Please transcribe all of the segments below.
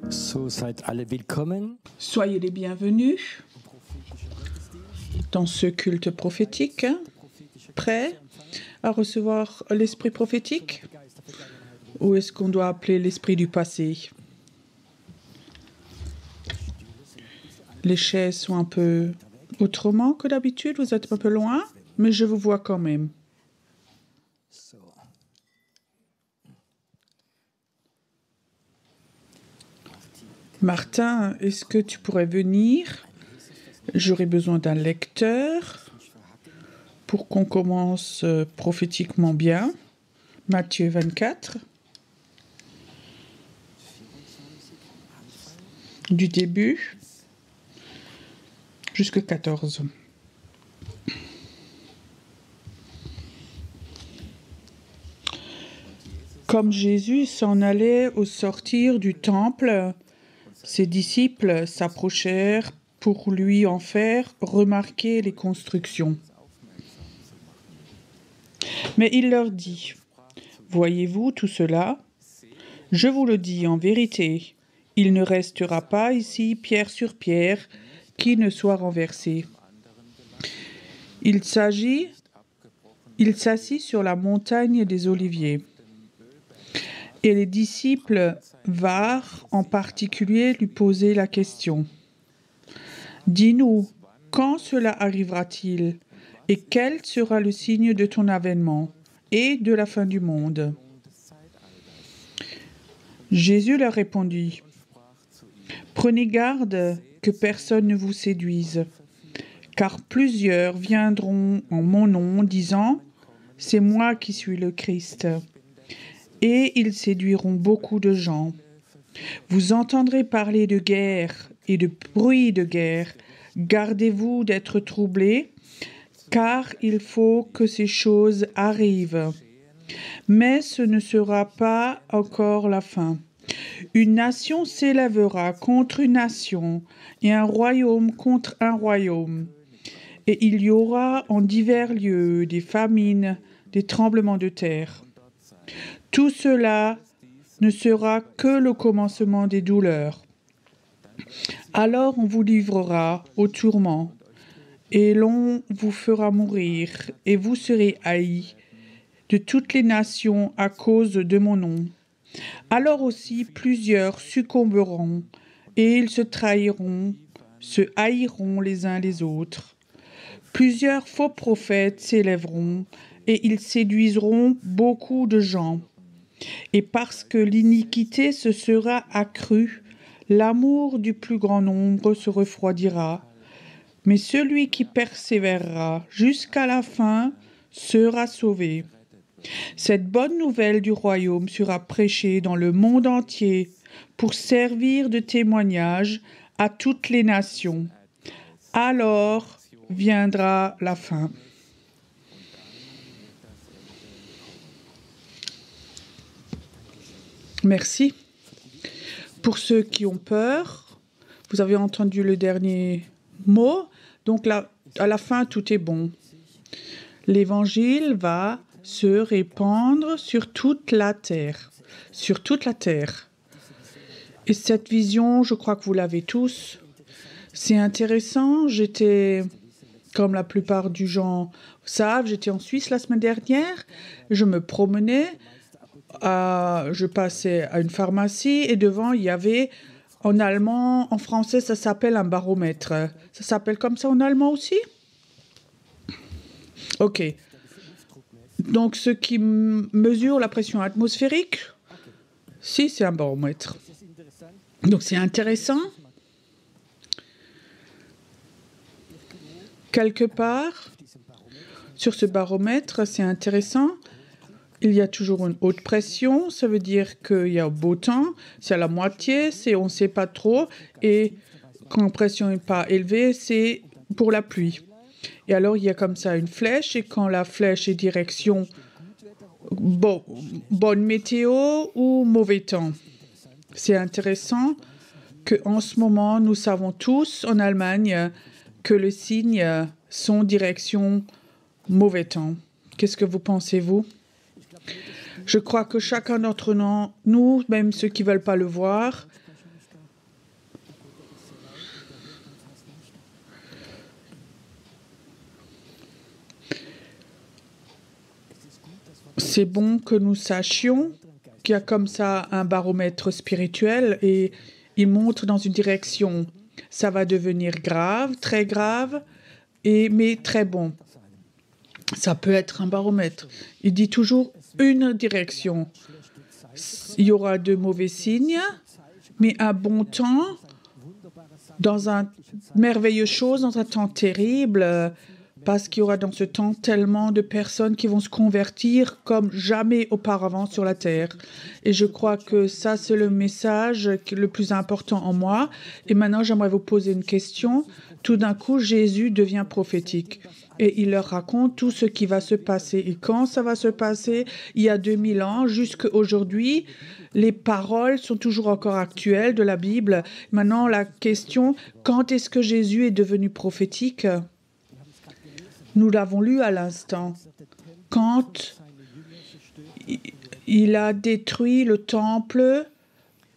So, seid alle willkommen. Soyez les bienvenus dans ce culte prophétique, prêts à recevoir l'esprit prophétique, ou est-ce qu'on doit appeler l'esprit du passé? Les chaises sont un peu autrement que d'habitude, vous êtes un peu loin, mais je vous vois quand même. Martin, est-ce que tu pourrais venir? J'aurais besoin d'un lecteur pour qu'on commence prophétiquement bien. Matthieu 24. Du début jusqu'à 14. Comme Jésus s'en allait au sortir du temple, ses disciples s'approchèrent pour lui en faire remarquer les constructions. Mais il leur dit, « Voyez-vous tout cela? Je vous le dis en vérité, il ne restera pas ici pierre sur pierre qui ne soit renversée. » Il s'assit sur la montagne des Oliviers. Et les disciples vinrent en particulier lui poser la question. « Dis-nous, quand cela arrivera-t-il? Et quel sera le signe de ton avènement et de la fin du monde? » Jésus leur répondit, « Prenez garde que personne ne vous séduise, car plusieurs viendront en mon nom, disant, « C'est moi qui suis le Christ. » Et ils séduiront beaucoup de gens. Vous entendrez parler de guerre et de bruit de guerre. Gardez-vous d'être troublés, car il faut que ces choses arrivent. Mais ce ne sera pas encore la fin. Une nation s'élèvera contre une nation et un royaume contre un royaume. Et il y aura en divers lieux des famines, des tremblements de terre. Tout cela ne sera que le commencement des douleurs. Alors on vous livrera au tourment, et l'on vous fera mourir, et vous serez haïs de toutes les nations à cause de mon nom. Alors aussi plusieurs succomberont, et ils se trahiront, se haïront les uns les autres. Plusieurs faux prophètes s'élèveront, et ils séduiseront beaucoup de gens. Et parce que l'iniquité se sera accrue, l'amour du plus grand nombre se refroidira. Mais celui qui persévérera jusqu'à la fin sera sauvé. Cette bonne nouvelle du royaume sera prêchée dans le monde entier pour servir de témoignage à toutes les nations. Alors viendra la fin. Merci. Pour ceux qui ont peur, vous avez entendu le dernier mot, donc là, à la fin, tout est bon. L'évangile va se répandre sur toute la terre. Sur toute la terre. Et cette vision, je crois que vous l'avez tous. C'est intéressant. J'étais, comme la plupart du gens savent, j'étais en Suisse la semaine dernière. Je me promenais. Je passais à une pharmacie et devant, il y avait en allemand, en français, ça s'appelle un baromètre. Ça s'appelle comme ça en allemand aussi? Ok. Donc, ce qui mesure la pression atmosphérique, si, c'est un baromètre. Donc, c'est intéressant. Quelque part, sur ce baromètre, c'est intéressant, il y a toujours une haute pression, ça veut dire qu'il y a beau temps, c'est à la moitié, c'est on ne sait pas trop, et quand la pression n'est pas élevée, c'est pour la pluie. Et alors, il y a comme ça une flèche, et quand la flèche est direction bonne météo ou mauvais temps. C'est intéressant qu'en ce moment, nous savons tous en Allemagne que les signes sont direction mauvais temps. Qu'est-ce que vous pensez, vous? Je crois que chacun d'entre nous, même ceux qui ne veulent pas le voir, c'est bon que nous sachions qu'il y a comme ça un baromètre spirituel et il montre dans une direction. Ça va devenir grave, très grave, mais très bon. Ça peut être un baromètre. Il dit toujours une direction. Il y aura de mauvais signes, mais un bon temps, dans une merveilleuse chose, dans un temps terrible, parce qu'il y aura dans ce temps tellement de personnes qui vont se convertir comme jamais auparavant sur la terre. Et je crois que ça, c'est le message le plus important en moi. Et maintenant, j'aimerais vous poser une question. Tout d'un coup, Jésus devient prophétique. Et il leur raconte tout ce qui va se passer. Et quand ça va se passer, il y a 2000 ans, jusqu'à aujourd'hui, les paroles sont toujours encore actuelles de la Bible. Maintenant, la question, quand est-ce que Jésus est devenu prophétique ? Nous l'avons lu à l'instant. Quand il a détruit le temple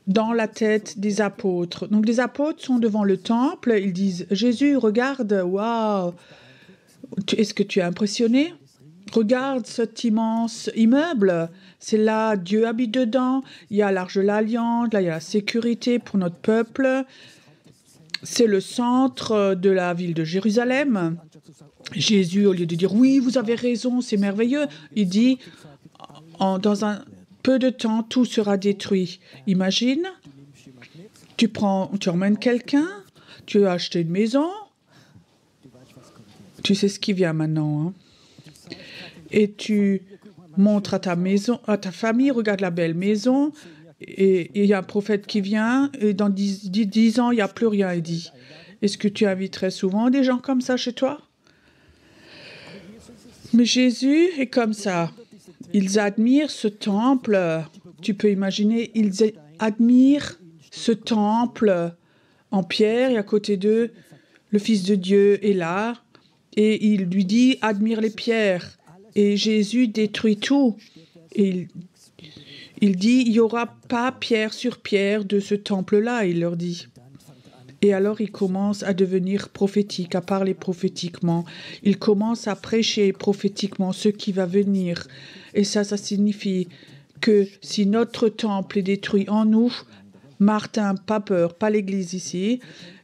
dans la tête des apôtres. Donc les apôtres sont devant le temple, ils disent « Jésus, regarde, waouh, est-ce que tu es impressionné ? Regarde cet immense immeuble, c'est là, Dieu habite dedans, il y a l'Arche de l'Alliance, là il y a la sécurité pour notre peuple, c'est le centre de la ville de Jérusalem. » Jésus, au lieu de dire « Oui, vous avez raison, c'est merveilleux », il dit « Dans un peu de temps, tout sera détruit. » Imagine, tu emmènes quelqu'un, tu as acheté une maison, tu sais ce qui vient maintenant, hein, et tu montres à ta maison, à ta famille, regarde la belle maison, et il y a un prophète qui vient, et dans 10 ans, il n'y a plus rien, il dit. Est-ce que tu inviterais souvent des gens comme ça chez toi ? Mais Jésus est comme ça. Ils admirent ce temple. Tu peux imaginer, ils admirent ce temple en pierre et à côté d'eux, le Fils de Dieu est là et il lui dit, admire les pierres. Et Jésus détruit tout. Et il dit, il n'y aura pas pierre sur pierre de ce temple-là, il leur dit. Et alors, il commence à devenir prophétique, à parler prophétiquement. Il commence à prêcher prophétiquement ce qui va venir. Et ça signifie que si notre temple est détruit en nous, Martin, pas peur, pas l'Église ici,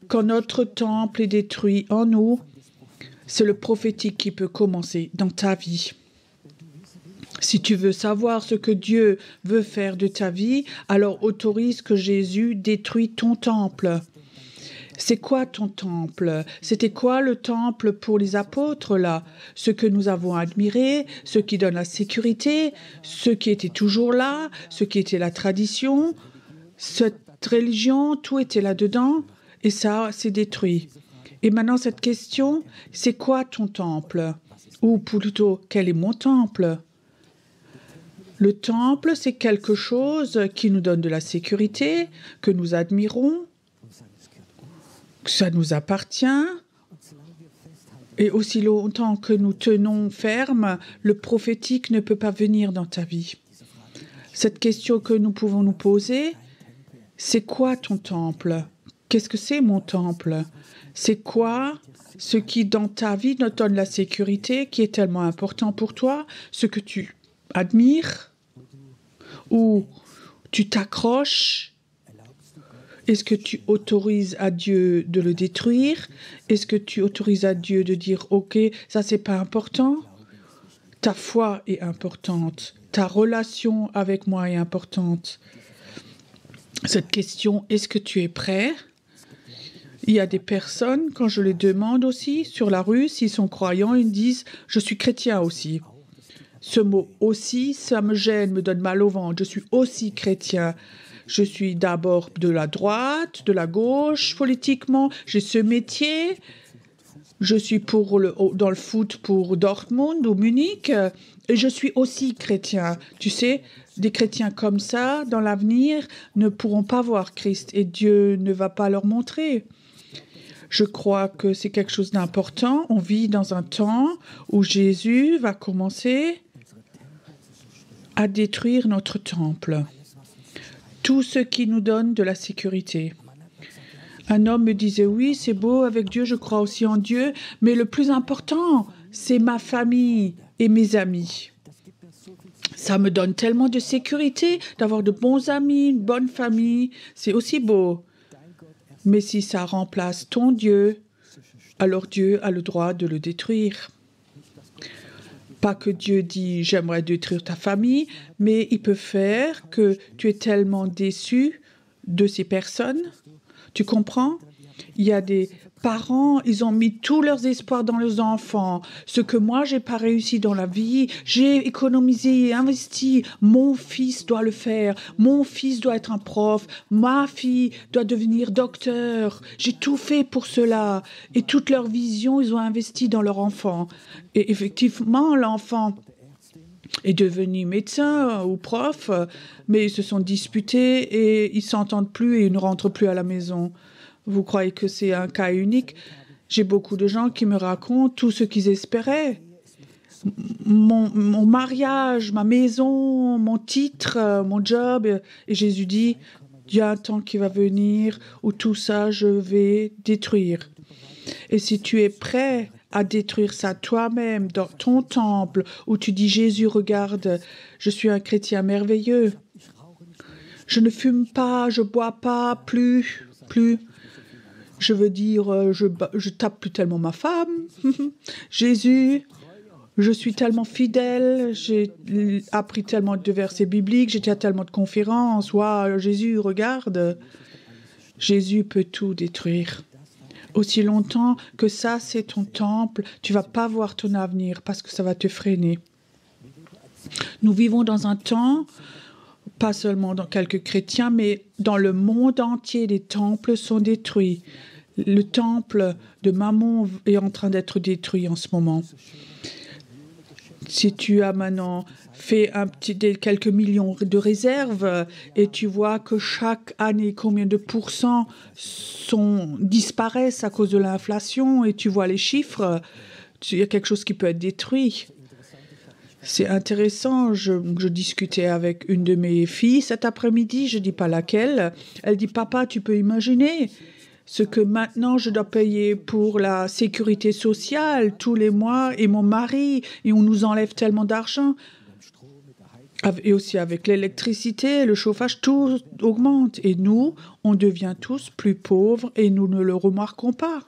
quand notre temple est détruit en nous, c'est le prophétique qui peut commencer dans ta vie. Si tu veux savoir ce que Dieu veut faire de ta vie, alors autorise que Jésus détruise ton temple. C'est quoi ton temple? C'était quoi le temple pour les apôtres, là? Ce que nous avons admiré, ce qui donne la sécurité, ce qui était toujours là, ce qui était la tradition, cette religion, tout était là-dedans, et ça, c'est détruit. Et maintenant, cette question, c'est quoi ton temple? Ou plutôt, quel est mon temple? Le temple, c'est quelque chose qui nous donne de la sécurité, que nous admirons, que ça nous appartient, et aussi longtemps que nous tenons ferme, le prophétique ne peut pas venir dans ta vie. Cette question que nous pouvons nous poser, c'est quoi ton temple? Qu'est-ce que c'est mon temple? C'est quoi ce qui dans ta vie te donne la sécurité, qui est tellement important pour toi, ce que tu admires, ou tu t'accroches? Est-ce que tu autorises à Dieu de le détruire? Est-ce que tu autorises à Dieu de dire « Ok, ça c'est pas important ». Ta foi est importante. Ta relation avec moi est importante. Cette question, est-ce que tu es prêt? Il y a des personnes, quand je les demande aussi, sur la rue, s'ils sont croyants, ils me disent « je suis chrétien aussi ». Ce mot « aussi », ça me gêne, me donne mal au ventre. Je suis aussi chrétien. Je suis d'abord de la droite, de la gauche, politiquement. J'ai ce métier. Je suis dans le foot pour Dortmund ou Munich. Et je suis aussi chrétien. Tu sais, des chrétiens comme ça, dans l'avenir, ne pourront pas voir Christ. Et Dieu ne va pas leur montrer. Je crois que c'est quelque chose d'important. On vit dans un temps où Jésus va commencer à détruire notre temple. Tout ce qui nous donne de la sécurité. Un homme me disait, oui, c'est beau avec Dieu, je crois aussi en Dieu, mais le plus important, c'est ma famille et mes amis. Ça me donne tellement de sécurité d'avoir de bons amis, une bonne famille, c'est aussi beau. Mais si ça remplace ton Dieu, alors Dieu a le droit de le détruire. Pas que Dieu dit « j'aimerais détruire ta famille », mais il peut faire que tu es tellement déçu de ces personnes. Tu comprends? Il y a des parents, ils ont mis tous leurs espoirs dans leurs enfants. Ce que moi, j'ai pas réussi dans la vie, j'ai économisé et investi. Mon fils doit le faire. Mon fils doit être un prof. Ma fille doit devenir docteur. J'ai tout fait pour cela. Et toute leur vision, ils ont investi dans leur enfant. Et effectivement, l'enfant est devenu médecin ou prof, mais ils se sont disputés et ils s'entendent plus et ils ne rentrent plus à la maison. Vous croyez que c'est un cas unique? J'ai beaucoup de gens qui me racontent tout ce qu'ils espéraient. Mon mariage, ma maison, mon titre, mon job. Et Jésus dit, il y a un temps qui va venir où tout ça, je vais détruire. Et si tu es prêt à détruire ça toi-même dans ton temple, où tu dis, Jésus, regarde, je suis un chrétien merveilleux. Je ne fume pas, je bois pas, plus. Je veux dire, je tape plus tellement ma femme. Jésus, je suis tellement fidèle, j'ai appris tellement de versets bibliques, j'étais à tellement de conférences. Waouh, Jésus, regarde. Jésus peut tout détruire. Aussi longtemps que ça, c'est ton temple, tu vas pas voir ton avenir parce que ça va te freiner. Nous vivons dans un temps, pas seulement dans quelques chrétiens, mais dans le monde entier, les temples sont détruits. Le temple de Mammon est en train d'être détruit en ce moment. Si tu as maintenant fait quelques millions de réserves et tu vois que chaque année, combien de pourcents disparaissent à cause de l'inflation et tu vois les chiffres, il y a quelque chose qui peut être détruit. C'est intéressant. Je discutais avec une de mes filles cet après-midi, je ne dis pas laquelle. Elle dit, papa, tu peux imaginer ce que maintenant je dois payer pour la sécurité sociale tous les mois et mon mari, et on nous enlève tellement d'argent. Et aussi avec l'électricité, le chauffage, tout augmente. Et nous, on devient tous plus pauvres et nous ne le remarquons pas.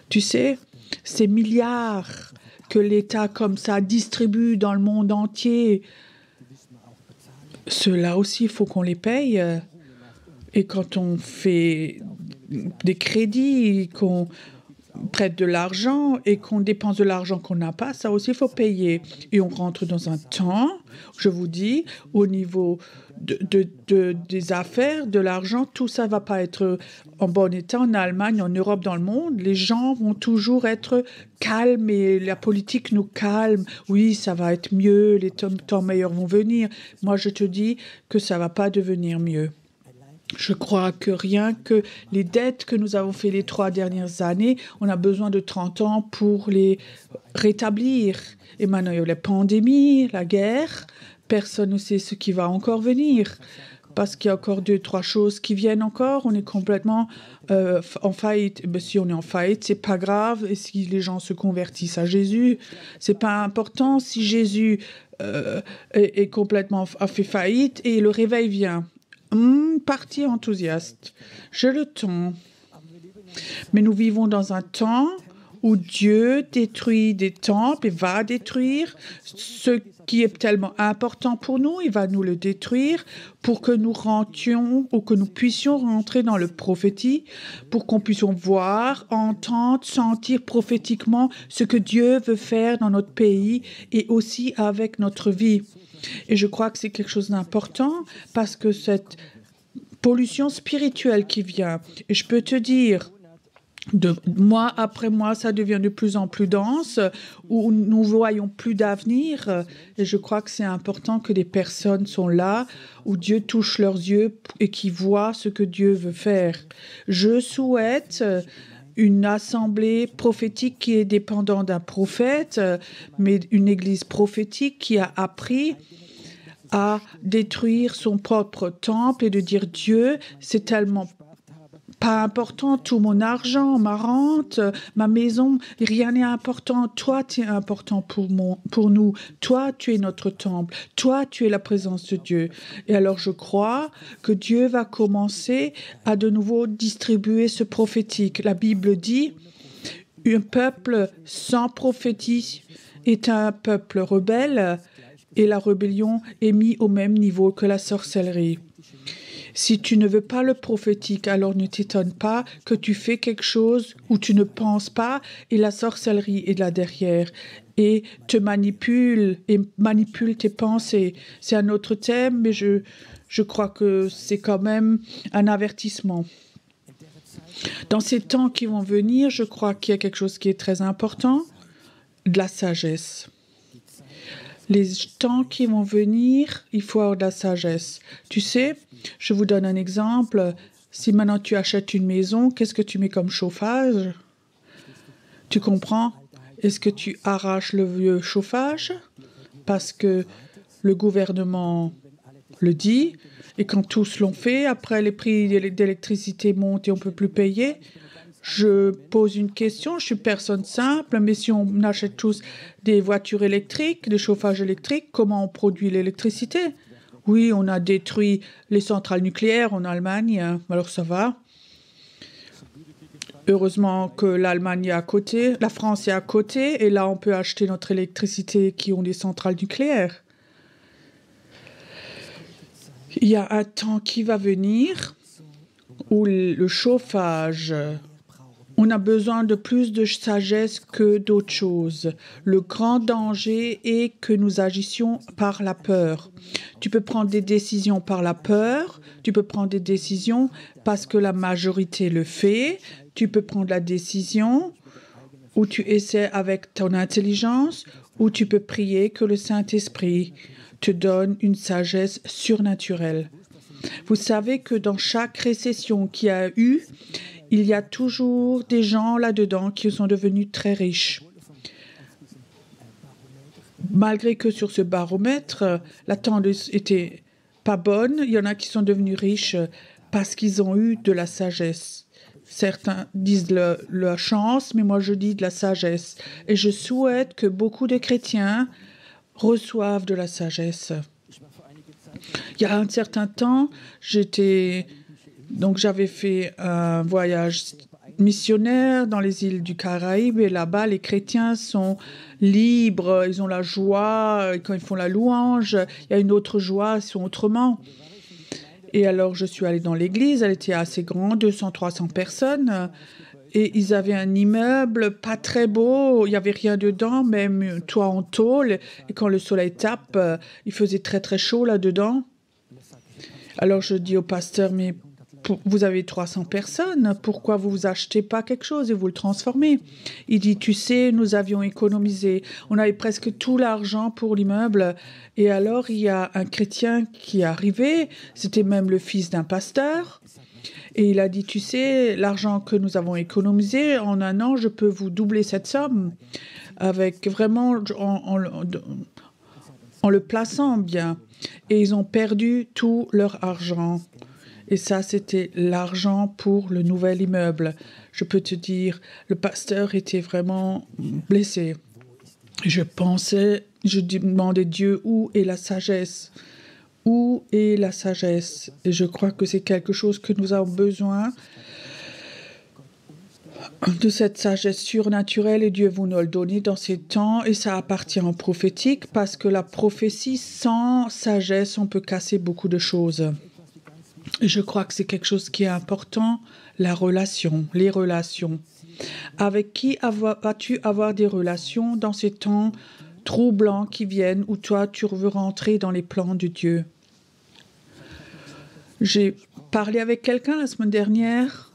Tu sais, ces milliards que l'État comme ça distribue dans le monde entier, ceux-là aussi, il faut qu'on les paye. Et quand on fait des crédits, qu'on prête de l'argent et qu'on dépense de l'argent qu'on n'a pas, ça aussi, il faut payer. Et on rentre dans un temps, je vous dis, au niveau des affaires, de l'argent, tout ça ne va pas être en bon état. En Allemagne, en Europe, dans le monde, les gens vont toujours être calmes et la politique nous calme. Oui, ça va être mieux, les temps meilleurs vont venir. Moi, je te dis que ça ne va pas devenir mieux. Je crois que rien que les dettes que nous avons fait les 3 dernières années, on a besoin de 30 ans pour les rétablir. Et maintenant, il y a la pandémie, la guerre. Personne ne sait ce qui va encore venir. Parce qu'il y a encore 2-3 choses qui viennent encore. On est complètement en faillite. Ben, si on est en faillite, c'est pas grave. Et si les gens se convertissent à Jésus, c'est pas important. Si Jésus est complètement a fait faillite et le réveil vient. Parti enthousiaste. J'ai le temps. Mais nous vivons dans un temps où Dieu détruit des temples et va détruire ce qui est tellement important pour nous, il va nous le détruire pour que nous rentrions ou que nous puissions rentrer dans le prophétie, pour qu'on puisse voir, entendre, sentir prophétiquement ce que Dieu veut faire dans notre pays et aussi avec notre vie. Et je crois que c'est quelque chose d'important parce que cette pollution spirituelle qui vient, et je peux te dire, de mois après mois, ça devient de plus en plus dense, où nous voyons plus d'avenir. Et je crois que c'est important que des personnes sont là, où Dieu touche leurs yeux et qui voient ce que Dieu veut faire. Je souhaite une assemblée prophétique qui est dépendante d'un prophète, mais une église prophétique qui a appris à détruire son propre temple et de dire Dieu, c'est tellement pas important, tout mon argent, ma rente, ma maison, rien n'est important. Toi, tu es important pour nous. Toi, tu es notre temple. Toi, tu es la présence de Dieu. Et alors, je crois que Dieu va commencer à de nouveau distribuer ce prophétique. La Bible dit, un peuple sans prophétie est un peuple rebelle et la rébellion est mise au même niveau que la sorcellerie. Si tu ne veux pas le prophétique, alors ne t'étonne pas que tu fais quelque chose où tu ne penses pas et la sorcellerie est là derrière et te manipule tes pensées. C'est un autre thème, mais je crois que c'est quand même un avertissement. Dans ces temps qui vont venir, je crois qu'il y a quelque chose qui est très important, de la sagesse. Les temps qui vont venir, il faut avoir de la sagesse. Tu sais, je vous donne un exemple. Si maintenant tu achètes une maison, qu'est-ce que tu mets comme chauffage? Tu comprends? Est-ce que tu arraches le vieux chauffage parce que le gouvernement le dit et quand tous l'ont fait, après les prix d'électricité montent et on ne peut plus payer? Je pose une question, je suis personne simple, mais si on achète tous des voitures électriques, des chauffages électriques, comment on produit l'électricité? Oui, on a détruit les centrales nucléaires en Allemagne, alors ça va. Heureusement que l'Allemagne est à côté, la France est à côté, et là on peut acheter notre électricité qui ont des centrales nucléaires. Il y a un temps qui va venir où le chauffage... On a besoin de plus de sagesse que d'autres choses. Le grand danger est que nous agissions par la peur. Tu peux prendre des décisions par la peur, tu peux prendre des décisions parce que la majorité le fait, tu peux prendre la décision où tu essaies avec ton intelligence, ou tu peux prier que le Saint-Esprit te donne une sagesse surnaturelle. Vous savez que dans chaque récession qu'il y a eu, il y a toujours des gens là-dedans qui sont devenus très riches. Malgré que sur ce baromètre, la tendance était pas bonne, il y en a qui sont devenus riches parce qu'ils ont eu de la sagesse. Certains disent la chance, mais moi je dis de la sagesse. Et je souhaite que beaucoup de chrétiens reçoivent de la sagesse. Il y a un certain temps, j'avais fait un voyage missionnaire dans les îles du Caraïbe et là-bas, les chrétiens sont libres, ils ont la joie, quand ils font la louange, il y a une autre joie, ils sont autrement. Et alors, je suis allée dans l'église, elle était assez grande, 200-300 personnes, et ils avaient un immeuble pas très beau, il n'y avait rien dedans, même toit en tôle, et quand le soleil tape, il faisait très très chaud là-dedans. Alors, je dis au pasteur, mais vous avez 300 personnes, pourquoi vous achetez pas quelque chose et vous le transformez? Il dit, tu sais, nous avions économisé, on avait presque tout l'argent pour l'immeuble. Et alors, il y a un chrétien qui est arrivé, c'était même le fils d'un pasteur, et il a dit, tu sais, l'argent que nous avons économisé, en un an, je peux vous doubler cette somme, avec vraiment, en le plaçant bien. Et ils ont perdu tout leur argent. Et ça, c'était l'argent pour le nouvel immeuble. Je peux te dire, le pasteur était vraiment blessé. Je demandais Dieu, où est la sagesse? Où est la sagesse? Et je crois que c'est quelque chose que nous avons besoin. de cette sagesse surnaturelle et Dieu vous nous le donne dans ces temps et ça appartient au prophétique parce que la prophétie sans sagesse, on peut casser beaucoup de choses. Et je crois que c'est quelque chose qui est important, la relation, les relations. Avec qui vas-tu avoir des relations dans ces temps troublants qui viennent où toi, tu veux rentrer dans les plans de Dieu? J'ai parlé avec quelqu'un la semaine dernière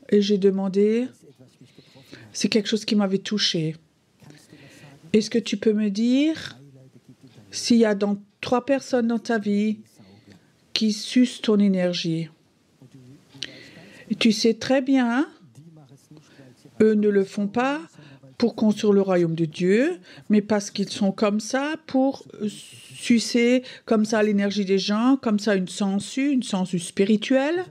et j'ai demandé, c'est quelque chose qui m'avait touché. Est-ce que tu peux me dire s'il y a 3 personnes dans ta vie qui sucent ton énergie? Et tu sais très bien, eux ne le font pas pour construire le royaume de Dieu, mais parce qu'ils sont comme ça pour sucer comme ça l'énergie des gens, comme ça une sangsue spirituelle.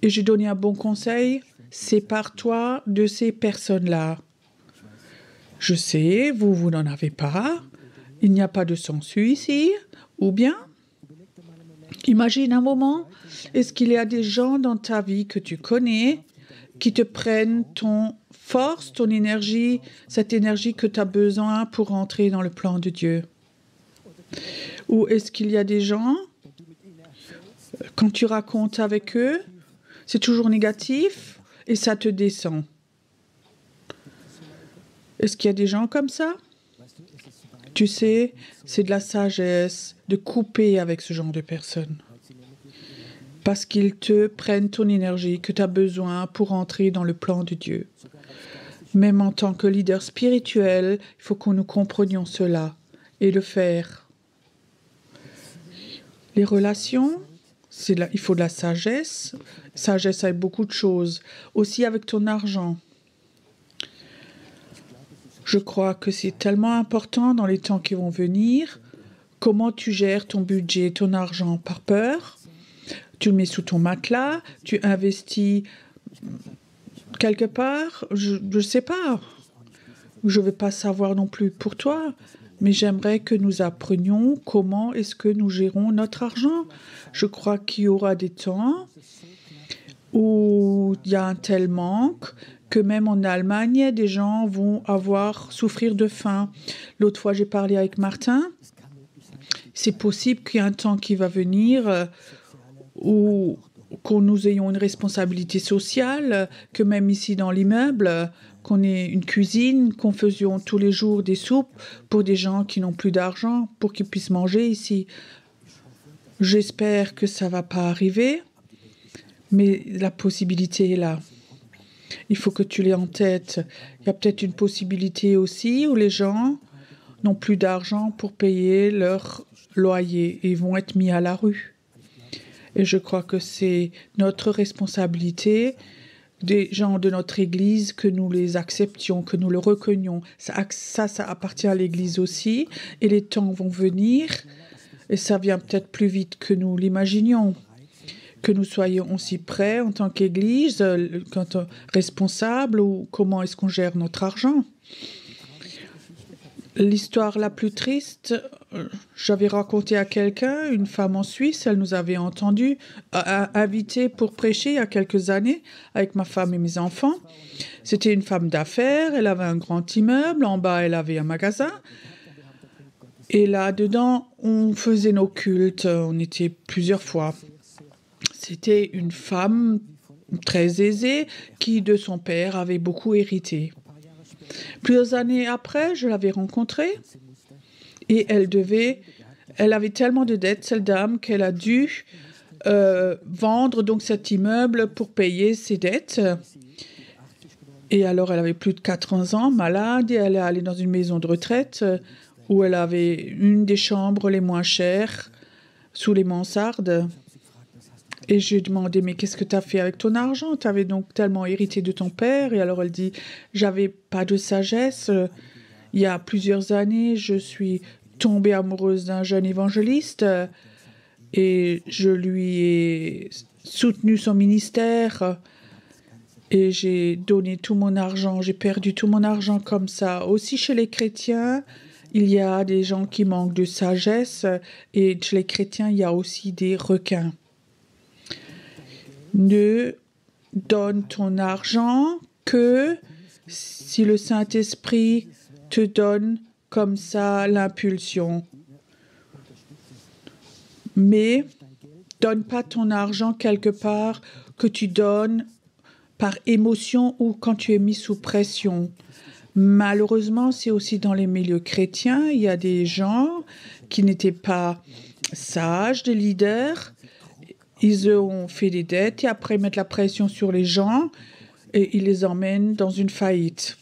Et j'ai donné un bon conseil, sépare-toi de ces personnes-là. Je sais, vous n'en avez pas, il n'y a pas de sangsue ici, ou bien, imagine un moment, est-ce qu'il y a des gens dans ta vie que tu connais qui te prennent ton force, ton énergie, cette énergie que tu as besoin pour entrer dans le plan de Dieu? Ou est-ce qu'il y a des gens, quand tu racontes avec eux, c'est toujours négatif et ça te descend? Est-ce qu'il y a des gens comme ça? Tu sais, c'est de la sagesse de couper avec ce genre de personnes. Parce qu'ils te prennent ton énergie que tu as besoin pour entrer dans le plan de Dieu. Même en tant que leader spirituel, il faut que nous comprenions cela et le faire. Les relations, il faut de la sagesse. Sagesse avec beaucoup de choses. Aussi avec ton argent. Je crois que c'est tellement important dans les temps qui vont venir. Comment tu gères ton budget, ton argent par peur? Tu le mets sous ton matelas, tu investis quelque part, je ne sais pas. Je ne vais pas savoir non plus pour toi, mais j'aimerais que nous apprenions comment est-ce que nous gérons notre argent. Je crois qu'il y aura des temps où il y a un tel manque que même en Allemagne, des gens vont souffrir de faim. L'autre fois, j'ai parlé avec Martin. C'est possible qu'il y ait un temps qui va venir ou qu'on nous ayons une responsabilité sociale, que même ici dans l'immeuble, qu'on ait une cuisine, qu'on faisions tous les jours des soupes pour des gens qui n'ont plus d'argent, pour qu'ils puissent manger ici. J'espère que ça ne va pas arriver, mais la possibilité est là. Il faut que tu l'aies en tête. Il y a peut-être une possibilité aussi où les gens n'ont plus d'argent pour payer leur loyer et ils vont être mis à la rue. Et je crois que c'est notre responsabilité, des gens de notre Église, que nous les acceptions, que nous le reconnions. Ça appartient à l'Église aussi. Et les temps vont venir, et ça vient peut-être plus vite que nous l'imaginions. Que nous soyons aussi prêts en tant qu'Église, quand responsables, ou comment est-ce qu'on gère notre argent. L'histoire la plus triste, j'avais raconté à quelqu'un, une femme en Suisse, elle nous avait entendu inviter pour prêcher il y a quelques années avec ma femme et mes enfants. C'était une femme d'affaires, elle avait un grand immeuble, en bas elle avait un magasin. Et là-dedans, on faisait nos cultes, on était plusieurs fois. C'était une femme très aisée qui, de son père, avait beaucoup hérité. Plusieurs années après, je l'avais rencontrée et elle avait tellement de dettes, cette dame, qu'elle a dû vendre donc cet immeuble pour payer ses dettes. Et alors, elle avait plus de 80 ans, malade, et elle est allée dans une maison de retraite où elle avait une des chambres les moins chères sous les mansardes. Et j'ai demandé, mais qu'est-ce que tu as fait avec ton argent? Tu avais donc tellement hérité de ton père. Et alors elle dit, j'avais pas de sagesse. Il y a plusieurs années, je suis tombée amoureuse d'un jeune évangéliste et je lui ai soutenu son ministère et j'ai donné tout mon argent. J'ai perdu tout mon argent comme ça. Aussi chez les chrétiens, il y a des gens qui manquent de sagesse et chez les chrétiens, il y a aussi des requins. Ne donne ton argent que si le Saint-Esprit te donne comme ça l'impulsion. Mais donne pas ton argent quelque part que tu donnes par émotion ou quand tu es mis sous pression. Malheureusement, c'est aussi dans les milieux chrétiens, il y a des gens qui n'étaient pas sages, des leaders. Ils ont fait des dettes et après ils mettent la pression sur les gens et ils les emmènent dans une faillite.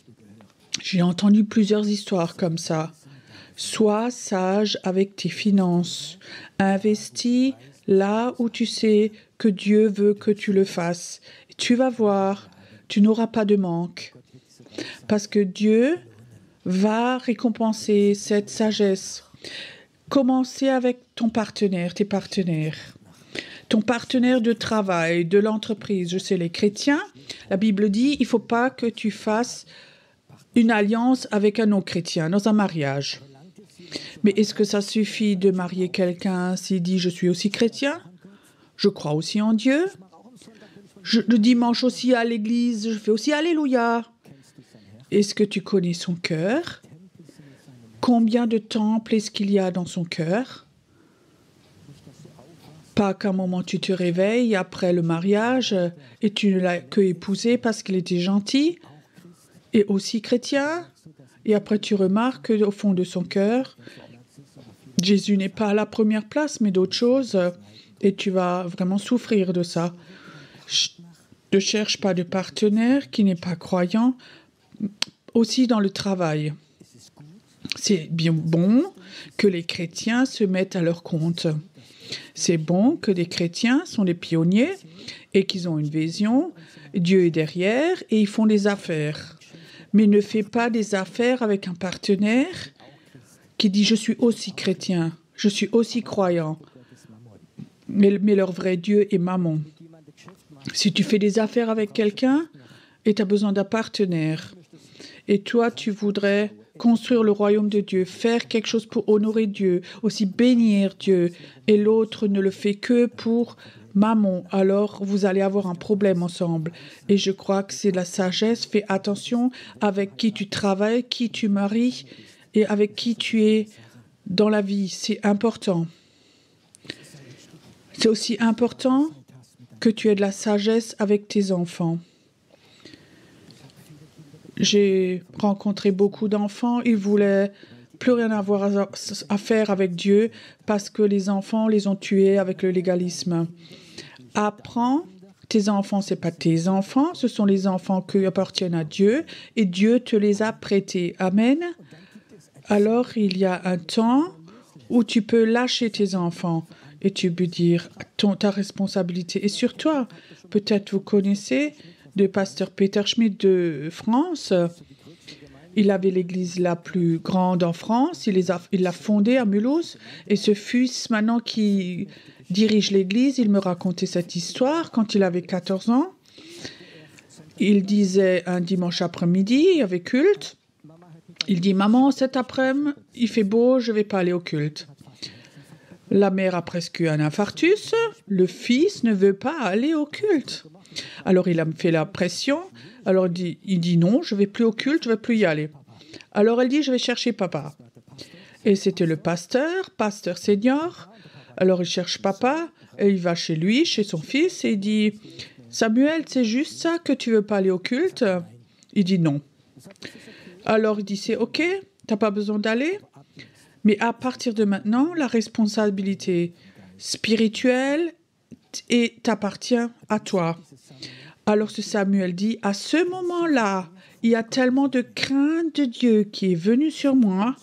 J'ai entendu plusieurs histoires comme ça. Sois sage avec tes finances. Investis là où tu sais que Dieu veut que tu le fasses. Tu vas voir, tu n'auras pas de manque. Parce que Dieu va récompenser cette sagesse. Commencez avec ton partenaire, tes partenaires. Ton partenaire de travail, de l'entreprise. Je sais, les chrétiens, la Bible dit, il ne faut pas que tu fasses une alliance avec un non-chrétien dans un mariage. Mais est-ce que ça suffit de marier quelqu'un s'il dit « je suis aussi chrétien, je crois aussi en Dieu, le dimanche aussi à l'église, je fais aussi Alléluia ». Est-ce que tu connais son cœur? Combien de temples est-ce qu'il y a dans son cœur? Pas qu'à un moment tu te réveilles après le mariage et tu ne l'as que épousé parce qu'il était gentil et aussi chrétien. Et après tu remarques qu'au fond de son cœur, Jésus n'est pas à la première place, mais d'autres choses. Et tu vas vraiment souffrir de ça. Ne cherche pas de partenaire qui n'est pas croyant. Aussi dans le travail. C'est bien bon que les chrétiens se mettent à leur compte. C'est bon que les chrétiens sont des pionniers et qu'ils ont une vision. Dieu est derrière et ils font des affaires. Mais ne fais pas des affaires avec un partenaire qui dit « je suis aussi chrétien, je suis aussi croyant ». Mais leur vrai Dieu est maman. Si tu fais des affaires avec quelqu'un et tu as besoin d'un partenaire, et toi tu voudrais construire le royaume de Dieu, faire quelque chose pour honorer Dieu, aussi bénir Dieu, et l'autre ne le fait que pour maman, alors vous allez avoir un problème ensemble. Et je crois que c'est la sagesse. Fais attention avec qui tu travailles, qui tu maries et avec qui tu es dans la vie. C'est important. C'est aussi important que tu aies de la sagesse avec tes enfants. J'ai rencontré beaucoup d'enfants, ils voulaient plus rien avoir à faire avec Dieu parce que les enfants les ont tués avec le légalisme. Apprends, tes enfants, ce n'est pas tes enfants, ce sont les enfants qui appartiennent à Dieu et Dieu te les a prêtés. Amen. Alors il y a un temps où tu peux lâcher tes enfants et tu peux dire ta responsabilité est sur toi. Peut-être vous connaissez le pasteur Peter Schmidt de France. Il avait l'église la plus grande en France. Il l'a fondée à Mulhouse. Et ce fils, maintenant, qui dirige l'église, il me racontait cette histoire quand il avait 14 ans. Il disait un dimanche après-midi, il y avait culte. Il dit « Maman, cet après-midi, il fait beau, je ne vais pas aller au culte. » La mère a presque eu un infarctus. Le fils ne veut pas aller au culte. Alors, il a fait la pression. Alors, il dit non, je ne vais plus au culte, je ne vais plus y aller. Alors, elle dit, je vais chercher papa. Et c'était le pasteur senior. Alors, il cherche papa et il va chez lui, chez son fils, et il dit, Samuel, c'est juste ça que tu ne veux pas aller au culte? Il dit non. Alors, il dit, c'est OK, tu n'as pas besoin d'aller. Mais à partir de maintenant, la responsabilité spirituelle t'appartient à toi. Alors ce Samuel dit, à ce moment-là, il y a tellement de crainte de Dieu qui est venue sur moi.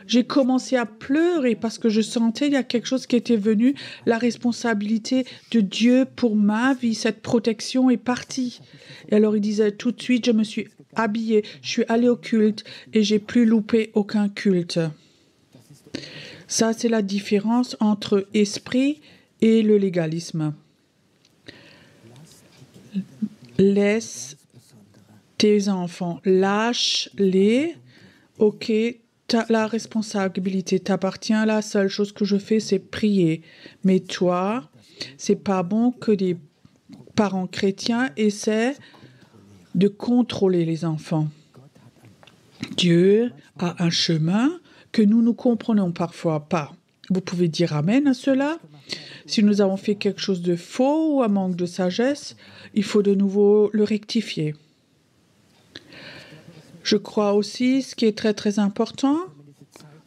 J'ai commencé à pleurer parce que je sentais qu'il y a quelque chose qui était venu. La responsabilité de Dieu pour ma vie, cette protection est partie. Et alors il disait, tout de suite, je me suis habillée, je suis allée au culte et j'ai plus loupé aucun culte. Ça, c'est la différence entre esprit et le légalisme. Laisse tes enfants, lâche-les. OK, la responsabilité t'appartient. La seule chose que je fais, c'est prier. Mais toi, c'est pas bon que des parents chrétiens essaient de contrôler les enfants. Dieu a un chemin que nous ne comprenons parfois pas. Vous pouvez dire amen à cela. Si nous avons fait quelque chose de faux ou un manque de sagesse, il faut de nouveau le rectifier. Je crois aussi, ce qui est très très important,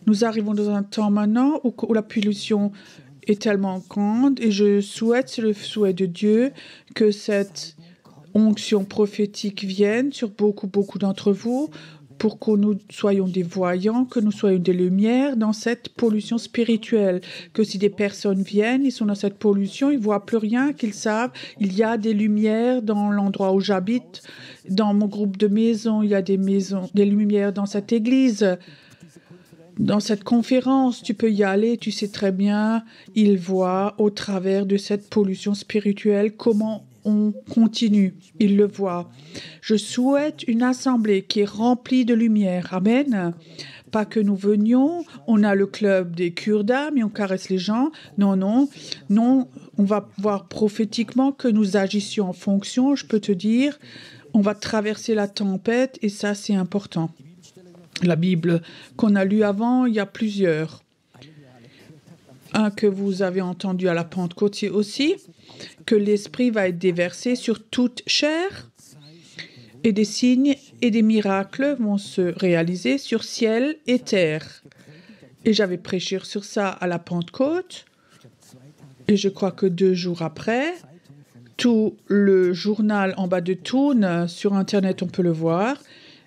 nous arrivons dans un temps maintenant où la pollution est tellement grande et je souhaite, c'est le souhait de Dieu, que cette onction prophétique vienne sur beaucoup d'entre vous pour que nous soyons des voyants, que nous soyons des lumières dans cette pollution spirituelle. Que si des personnes viennent, ils sont dans cette pollution, ils ne voient plus rien, qu'ils savent, il y a des lumières dans l'endroit où j'habite. Dans mon groupe de maisons, il y a des lumières dans cette église. Dans cette conférence, tu peux y aller, tu sais très bien, ils voient au travers de cette pollution spirituelle comment on continue, ils le voient. Je souhaite une assemblée qui est remplie de lumière. Amen. Pas que nous venions, on a le club des cures d'âme et on caresse les gens. Non, on va voir prophétiquement que nous agissions en fonction, je peux te dire. On va traverser la tempête et ça, c'est important. La Bible qu'on a lue avant, il y a plusieurs. Un que vous avez entendu à la Pentecôte aussi, que l'Esprit va être déversé sur toute chair et des signes et des miracles vont se réaliser sur ciel et terre. Et j'avais prêché sur ça à la Pentecôte et je crois que 2 jours après, tout le journal en bas de Thun, sur Internet on peut le voir,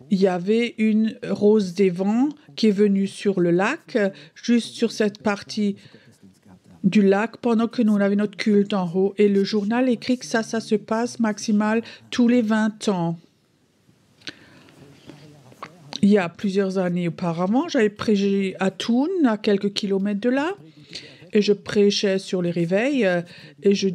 il y avait une rose des vents qui est venue sur le lac, juste sur cette partie du lac, pendant que nous avions notre culte en haut. Et le journal écrit que ça se passe maximal tous les 20 ans. Il y a plusieurs années auparavant, j'avais prêché à Thun, à quelques kilomètres de là, et je prêchais sur les réveils, et je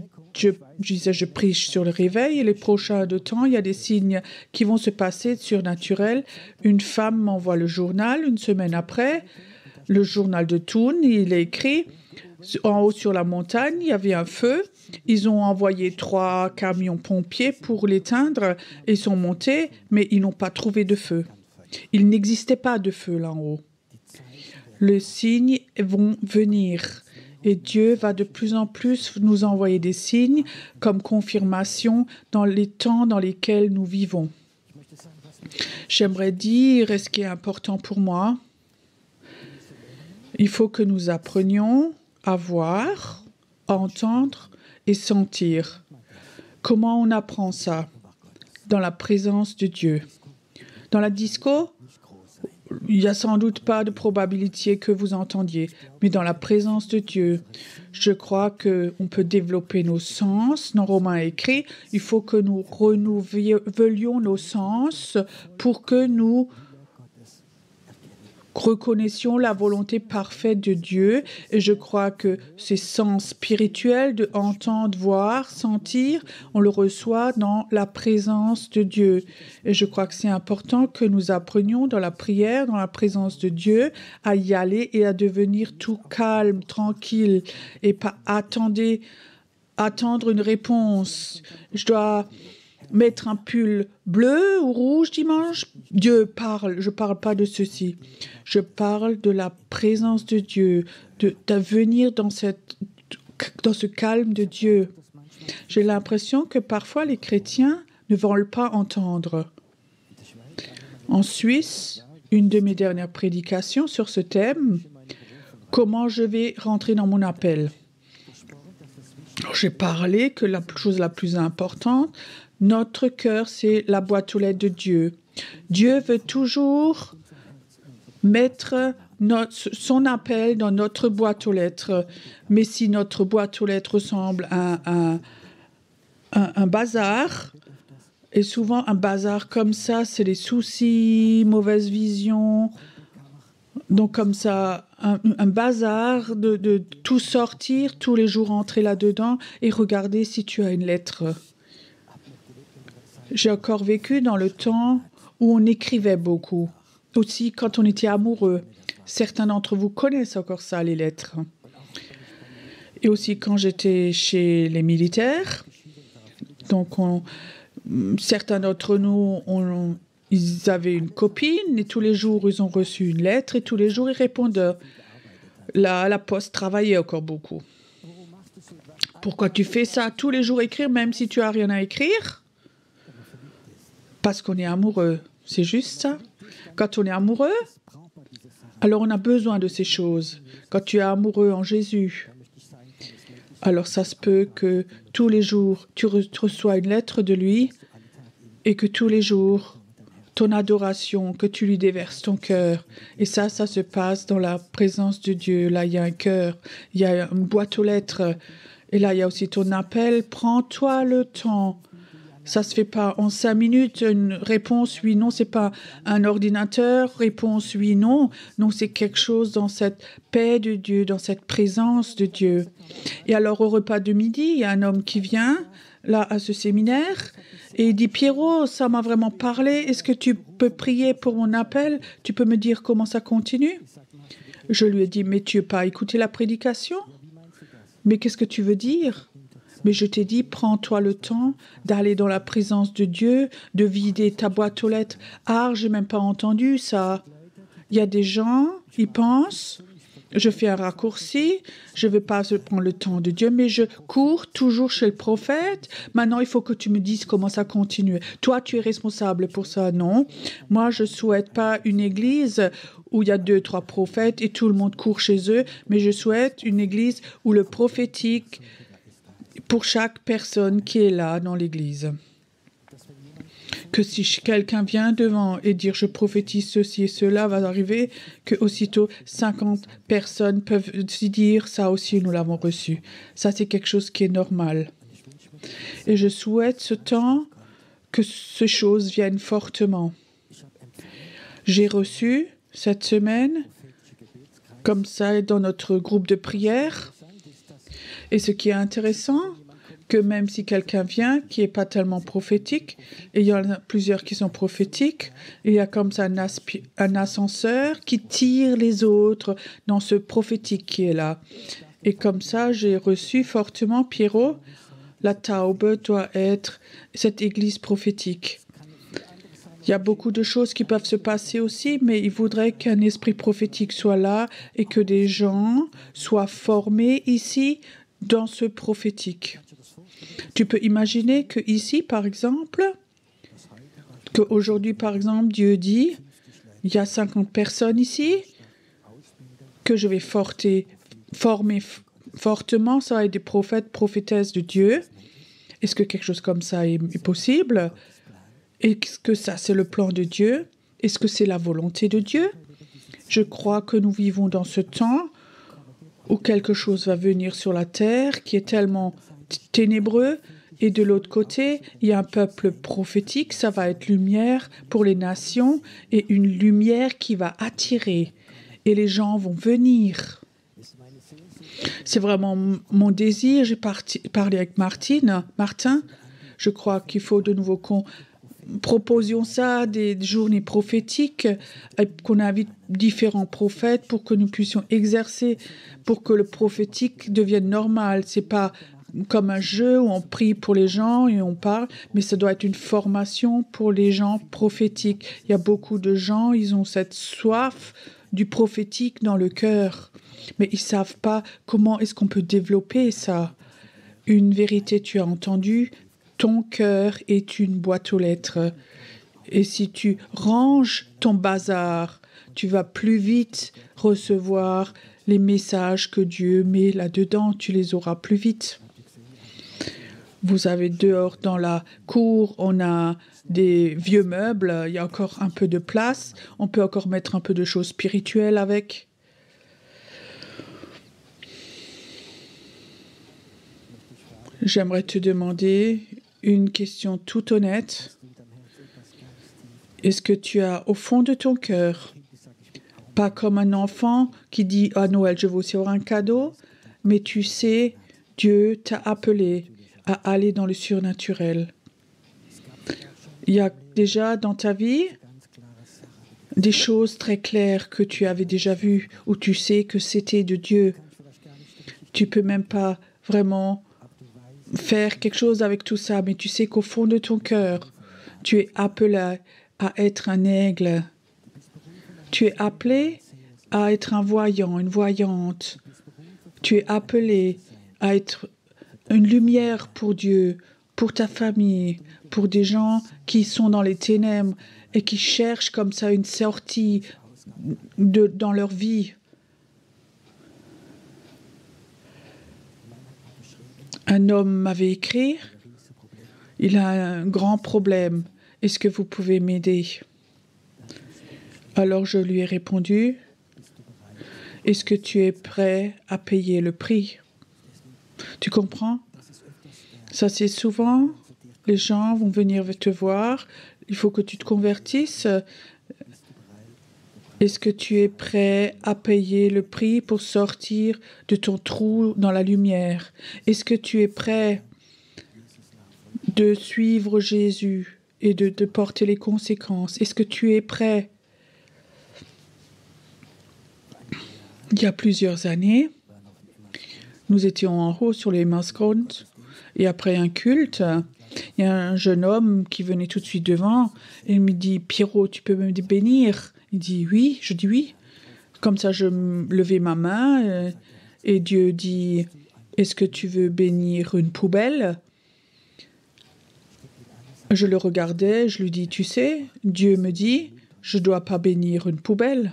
disais, je prêche sur le réveil, et les prochains temps, il y a des signes qui vont se passer surnaturels. Une femme m'envoie le journal, une semaine après, le journal de Thun, il est écrit, en haut sur la montagne, il y avait un feu, ils ont envoyé 3 camions pompiers pour l'éteindre, ils sont montés, mais ils n'ont pas trouvé de feu. Il n'existait pas de feu là en haut. Les signes vont venir. Et Dieu va de plus en plus nous envoyer des signes comme confirmation dans les temps dans lesquels nous vivons. J'aimerais dire, et ce qui est important pour moi, il faut que nous apprenions à voir, à entendre et sentir. Comment on apprend ça? Dans la présence de Dieu. Dans la disco, il n'y a sans doute pas de probabilité que vous entendiez, mais dans la présence de Dieu, je crois qu'on peut développer nos sens. Dans Romains écrit, il faut que nous renouvelions nos sens pour que nous reconnaissions la volonté parfaite de Dieu. Et je crois que ces sens spirituels de entendre, voir, sentir, on le reçoit dans la présence de Dieu. Et je crois que c'est important que nous apprenions dans la prière, dans la présence de Dieu, à y aller et à devenir tout calme, tranquille et pas attendre une réponse. Je dois mettre un pull bleu ou rouge dimanche. Dieu parle, je ne parle pas de ceci. Je parle de la présence de Dieu, de venir dans ce calme de Dieu. J'ai l'impression que parfois les chrétiens ne veulent pas entendre. En Suisse, une de mes dernières prédications sur ce thème, comment je vais rentrer dans mon appel. Alors, j'ai parlé que la chose la plus importante, notre cœur, c'est la boîte aux lettres de Dieu. Dieu veut toujours mettre son appel dans notre boîte aux lettres. Mais si notre boîte aux lettres ressemble à un bazar, et souvent un bazar comme ça, c'est les soucis, mauvaise vision. Donc comme ça, un bazar de tout sortir, tous les jours entrer là-dedans et regarder si tu as une lettre. J'ai encore vécu dans le temps où on écrivait beaucoup. Aussi quand on était amoureux. Certains d'entre vous connaissent encore ça, les lettres. Et aussi quand j'étais chez les militaires. Donc Certains d'entre nous, ils avaient une copine et tous les jours, ils ont reçu une lettre et tous les jours, ils répondent. Là, la poste travaillait encore beaucoup. Pourquoi tu fais ça tous les jours écrire, même si tu n'as rien à écrire? Parce qu'on est amoureux. C'est juste ça. Quand on est amoureux, alors on a besoin de ces choses. Quand tu es amoureux en Jésus, alors ça se peut que tous les jours, tu reçois une lettre de lui et que tous les jours, ton adoration, que tu lui déverses ton cœur. Et ça se passe dans la présence de Dieu. Là, il y a un cœur, il y a une boîte aux lettres. Et là, il y a aussi ton appel. Prends-toi le temps. Ça se fait pas en 5 minutes. Une réponse oui, non, c'est pas un ordinateur. Réponse oui, non. Non, c'est quelque chose dans cette paix de Dieu, dans cette présence de Dieu. Et alors, au repas de midi, il y a un homme qui vient, là, à ce séminaire, et il dit, Pierrot, ça m'a vraiment parlé. Est-ce que tu peux prier pour mon appel? Tu peux me dire comment ça continue? Je lui ai dit, mais tu n'as pas écouté la prédication? Mais qu'est-ce que tu veux dire? Mais je t'ai dit, prends-toi le temps d'aller dans la présence de Dieu, de vider ta boîte aux lettres. Ah, j'ai même pas entendu ça. Il y a des gens, ils pensent, je fais un raccourci, je ne vais pas prendre le temps de Dieu, mais je cours toujours chez le prophète. Maintenant, il faut que tu me dises comment ça continue. Toi, tu es responsable pour ça, non? Moi, je ne souhaite pas une église où il y a 2, 3 prophètes et tout le monde court chez eux, mais je souhaite une église où le prophétique pour chaque personne qui est là dans l'église. Que si quelqu'un vient devant et dire « je prophétise ceci et cela » va arriver, que aussitôt 50 personnes peuvent s'y dire « ça aussi nous l'avons reçu ». Ça c'est quelque chose qui est normal. Et je souhaite ce temps que ces choses viennent fortement. J'ai reçu cette semaine, comme ça dans notre groupe de prière, et ce qui est intéressant, que même si quelqu'un vient qui n'est pas tellement prophétique, et il y en a plusieurs qui sont prophétiques, il y a comme ça un ascenseur qui tire les autres dans ce prophétique qui est là. Et comme ça, j'ai reçu fortement, Pierrot, la Taube doit être cette église prophétique. Il y a beaucoup de choses qui peuvent se passer aussi, mais il voudrait qu'un esprit prophétique soit là et que des gens soient formés ici dans ce prophétique. Tu peux imaginer qu'ici, par exemple, qu'aujourd'hui, par exemple, Dieu dit, il y a 50 personnes ici, que je vais former fortement, ça va être des prophètes, prophétesses de Dieu. Est-ce que quelque chose comme ça est possible? Est-ce que ça, c'est le plan de Dieu? Est-ce que c'est la volonté de Dieu? Je crois que nous vivons dans ce temps où quelque chose va venir sur la terre qui est tellement ténébreux, et de l'autre côté, il y a un peuple prophétique, ça va être lumière pour les nations, et une lumière qui va attirer, et les gens vont venir. C'est vraiment mon désir. J'ai parlé avec Martin, je crois qu'il faut de nouveau qu'on proposions ça, des journées prophétiques, qu'on invite différents prophètes pour que nous puissions exercer, pour que le prophétique devienne normal. C'est pas comme un jeu où on prie pour les gens et on parle, mais ça doit être une formation pour les gens prophétiques. Il y a beaucoup de gens, ils ont cette soif du prophétique dans le cœur, mais ils savent pas comment est-ce qu'on peut développer ça. Une vérité, tu as entendu, ton cœur est une boîte aux lettres. Et si tu ranges ton bazar, tu vas plus vite recevoir les messages que Dieu met là-dedans. Tu les auras plus vite. Vous avez dehors dans la cour, on a des vieux meubles. Il y a encore un peu de place. On peut encore mettre un peu de choses spirituelles avec. J'aimerais te demander une question toute honnête. Est-ce que tu as au fond de ton cœur, pas comme un enfant qui dit « à Noël, je veux aussi avoir un cadeau », mais tu sais, Dieu t'a appelé à aller dans le surnaturel. Il y a déjà dans ta vie des choses très claires que tu avais déjà vues, où tu sais que c'était de Dieu. Tu peux même pas vraiment faire quelque chose avec tout ça, mais tu sais qu'au fond de ton cœur, tu es appelé à être un aigle. Tu es appelé à être un voyant, une voyante. Tu es appelé à être une lumière pour Dieu, pour ta famille, pour des gens qui sont dans les ténèbres et qui cherchent comme ça une sortie dans leur vie. Un homme m'avait écrit, il a un grand problème. Est-ce que vous pouvez m'aider? Alors je lui ai répondu, est-ce que tu es prêt à payer le prix? Tu comprends? Ça, c'est souvent, les gens vont venir te voir, il faut que tu te convertisses. Est-ce que tu es prêt à payer le prix pour sortir de ton trou dans la lumière? Est-ce que tu es prêt de suivre Jésus et de porter les conséquences? Est-ce que tu es prêt? Il y a plusieurs années, nous étions en haut sur les Marsgrund et après un culte, il y a un jeune homme qui venait tout de suite devant et il me dit « Pierrot, tu peux me bénir ?» Il dit « Oui », je dis « Oui ». Comme ça, je levais ma main et Dieu dit « Est-ce que tu veux bénir une poubelle ?» Je le regardais, je lui dis « Tu sais, Dieu me dit, je ne dois pas bénir une poubelle. »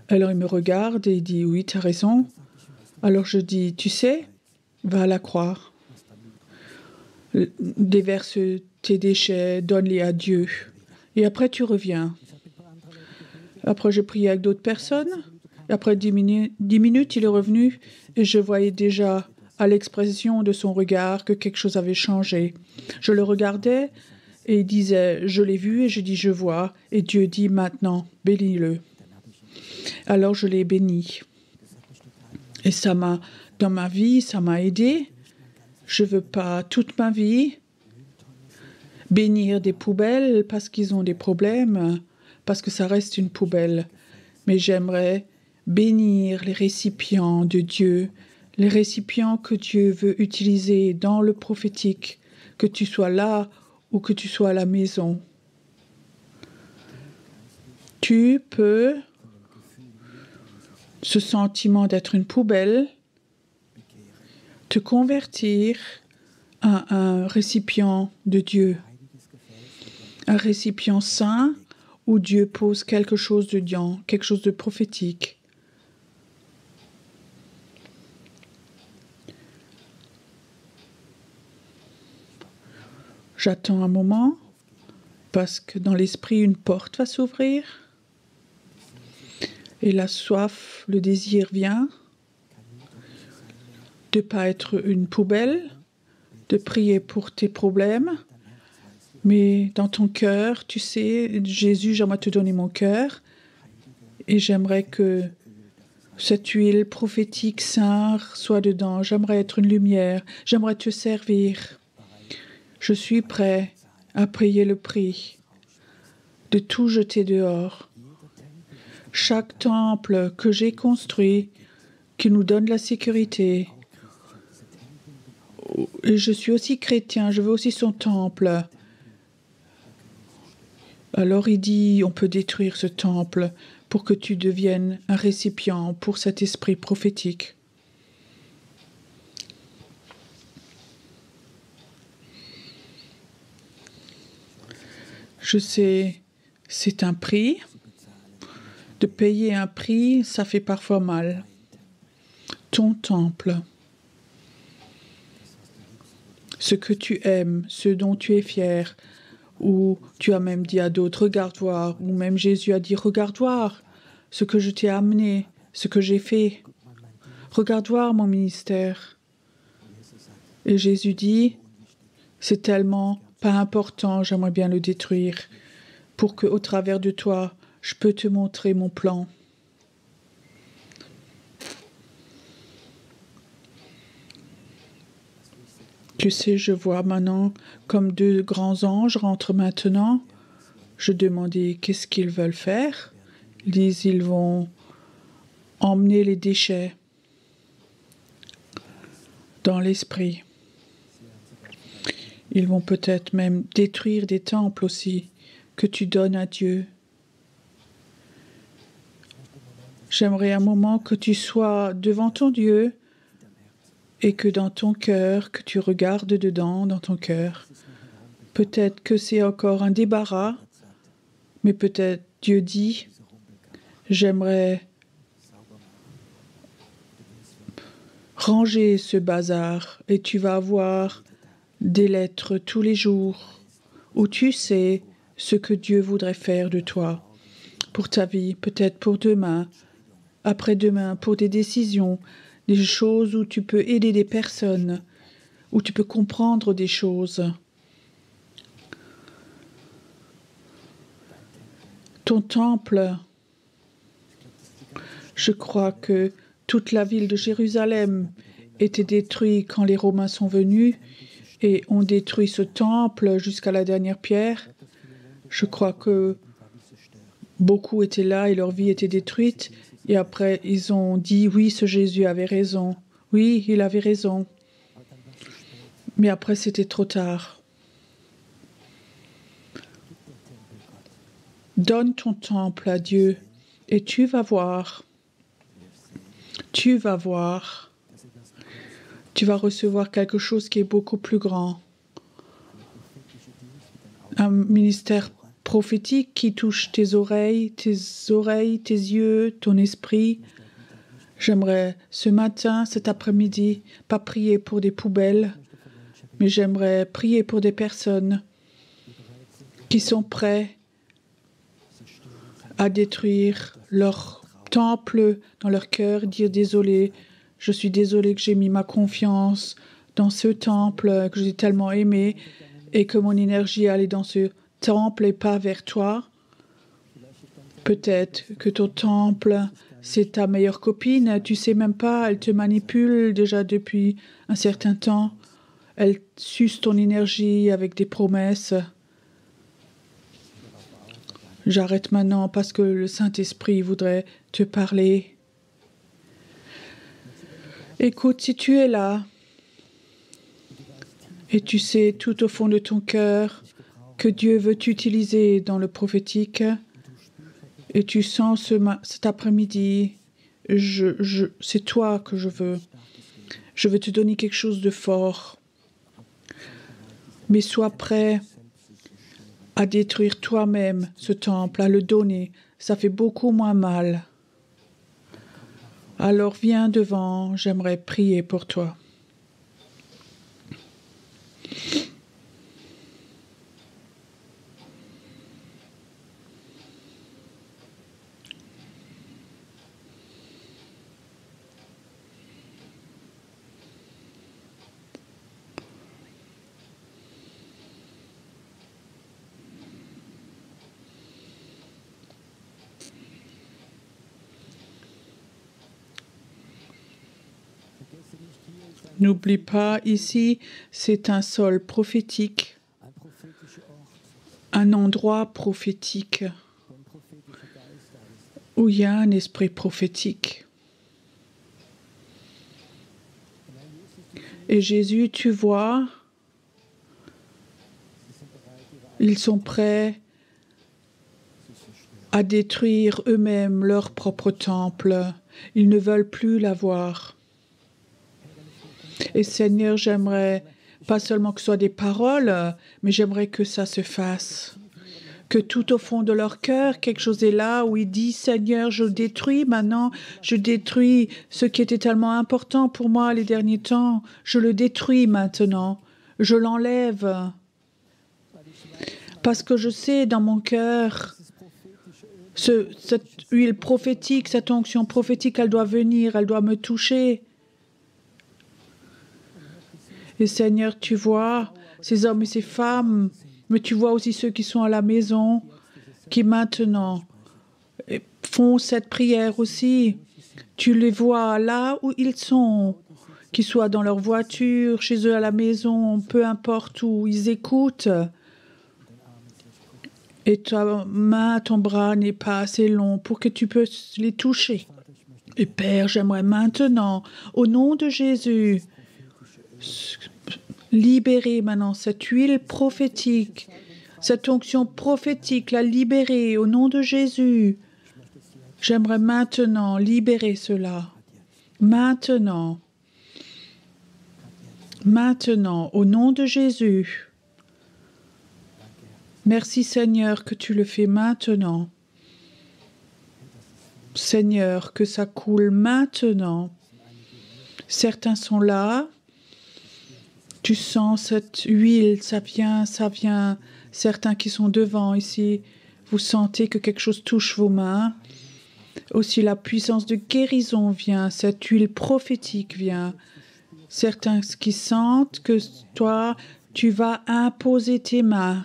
Alors il me regarde et il dit « Oui, tu as raison. » Alors je dis « Tu sais, va à la croix. Déverse tes déchets, donne-les à Dieu. Et après, tu reviens. » Après, j'ai prié avec d'autres personnes. Et après 10 minutes, il est revenu et je voyais déjà à l'expression de son regard que quelque chose avait changé. Je le regardais et il disait « Je l'ai vu » et je dis « Je vois ». Et Dieu dit « Maintenant, bénis-le ». Alors je l'ai béni. Et ça m'a, dans ma vie, ça m'a aidé. Je ne veux pas toute ma vie bénir des poubelles parce qu'ils ont des problèmes, parce que ça reste une poubelle. Mais j'aimerais bénir les récipients de Dieu, les récipients que Dieu veut utiliser dans le prophétique, que tu sois là ou que tu sois à la maison. Tu peux, ce sentiment d'être une poubelle, te convertir à un récipient de Dieu, un récipient saint où Dieu pose quelque chose de Dieu, quelque chose de prophétique. J'attends un moment parce que dans l'esprit, une porte va s'ouvrir et la soif, le désir vient de ne pas être une poubelle, de prier pour tes problèmes. Mais dans ton cœur, tu sais, Jésus, j'aimerais te donner mon cœur et j'aimerais que cette huile prophétique sainte soit dedans. J'aimerais être une lumière, j'aimerais te servir. Je suis prêt à payer le prix de tout jeter dehors. Chaque temple que j'ai construit, qui nous donne la sécurité. Et je suis aussi chrétien, je veux aussi son temple. Alors il dit, on peut détruire ce temple pour que tu deviennes un récipient pour cet esprit prophétique. Je sais, c'est un prix. De payer un prix, ça fait parfois mal. Ton temple. Ce que tu aimes, ce dont tu es fier, ou tu as même dit à d'autres, regarde voir, ou même Jésus a dit, regarde voir ce que je t'ai amené, ce que j'ai fait. Regarde voir mon ministère. Et Jésus dit, c'est tellement pas important, j'aimerais bien le détruire, pour que, au travers de toi, je peux te montrer mon plan. Tu sais, je vois maintenant comme deux grands anges rentrent maintenant. Je demandais qu'est-ce qu'ils veulent faire. Ils disent ils vont emmener les déchets dans l'esprit. Ils vont peut-être même détruire des temples aussi que tu donnes à Dieu. J'aimerais un moment que tu sois devant ton Dieu et que dans ton cœur, que tu regardes dedans, dans ton cœur. Peut-être que c'est encore un débarras, mais peut-être Dieu dit, j'aimerais ranger ce bazar et tu vas avoir des lettres tous les jours où tu sais ce que Dieu voudrait faire de toi, pour ta vie, peut-être pour demain, après-demain, pour des décisions, des choses où tu peux aider des personnes, où tu peux comprendre des choses. Ton temple, je crois que toute la ville de Jérusalem était détruite quand les Romains sont venus et ont détruit ce temple jusqu'à la dernière pierre. Je crois que beaucoup étaient là et leur vie était détruite. Et après, ils ont dit, oui, ce Jésus avait raison. Oui, il avait raison. Mais après, c'était trop tard. Donne ton temple à Dieu et tu vas voir. Tu vas voir. Tu vas recevoir quelque chose qui est beaucoup plus grand. Un ministère prophétique qui touche tes oreilles, tes yeux, ton esprit. J'aimerais ce matin, cet après-midi, pas prier pour des poubelles, mais j'aimerais prier pour des personnes qui sont prêts à détruire leur temple dans leur cœur, dire désolé, je suis désolé que j'ai mis ma confiance dans ce temple que j'ai tellement aimé et que mon énergie allait dans ce temple et pas vers toi. Peut-être que ton temple, c'est ta meilleure copine, tu sais même pas, elle te manipule déjà depuis un certain temps. Elle suce ton énergie avec des promesses. J'arrête maintenant parce que le Saint-Esprit voudrait te parler. Écoute, si tu es là et tu sais tout au fond de ton cœur que Dieu veut t'utiliser dans le prophétique et tu sens cet après-midi, c'est toi que je veux. Je veux te donner quelque chose de fort. Mais sois prêt à détruire toi-même ce temple, à le donner. Ça fait beaucoup moins mal. Alors viens devant, j'aimerais prier pour toi. N'oublie pas, ici, c'est un sol prophétique, un endroit prophétique, où il y a un esprit prophétique. Et Jésus, tu vois, ils sont prêts à détruire eux-mêmes leur propre temple. Ils ne veulent plus l'avoir. Et Seigneur, j'aimerais pas seulement que ce soit des paroles, mais j'aimerais que ça se fasse. Que tout au fond de leur cœur, quelque chose est là où ils disent, Seigneur, je détruis maintenant, je détruis ce qui était tellement important pour moi les derniers temps. Je le détruis maintenant, je l'enlève. Parce que je sais dans mon cœur, cette huile prophétique, cette onction prophétique, elle doit venir, elle doit me toucher. Et Seigneur, tu vois ces hommes et ces femmes, mais tu vois aussi ceux qui sont à la maison, qui maintenant font cette prière aussi. Tu les vois là où ils sont, qu'ils soient dans leur voiture, chez eux à la maison, peu importe où, ils écoutent. Et ta main, ton bras n'est pas assez long pour que tu puisses les toucher. Et Père, j'aimerais maintenant, au nom de Jésus, Libérer maintenant cette huile prophétique, cette onction prophétique, la libérer au nom de Jésus. J'aimerais maintenant libérer cela. Maintenant, au nom de Jésus. Merci Seigneur que tu le fais maintenant. Seigneur, que ça coule maintenant. Certains sont là. Tu sens cette huile, ça vient. Certains qui sont devant ici, vous sentez que quelque chose touche vos mains. Aussi la puissance de guérison vient, cette huile prophétique vient. Certains qui sentent que toi, tu vas imposer tes mains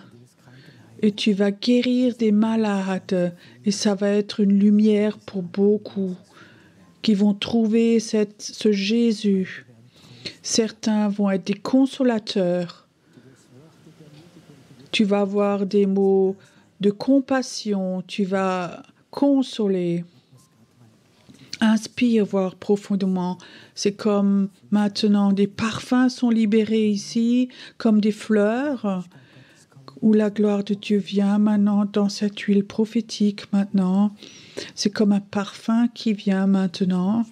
et tu vas guérir des malades. Et ça va être une lumière pour beaucoup qui vont trouver ce Jésus. Certains vont être des consolateurs. Tu vas avoir des mots de compassion, tu vas consoler. Inspire, voir profondément. C'est comme maintenant des parfums sont libérés ici, comme des fleurs, où la gloire de Dieu vient maintenant dans cette huile prophétique maintenant. C'est comme un parfum qui vient maintenant.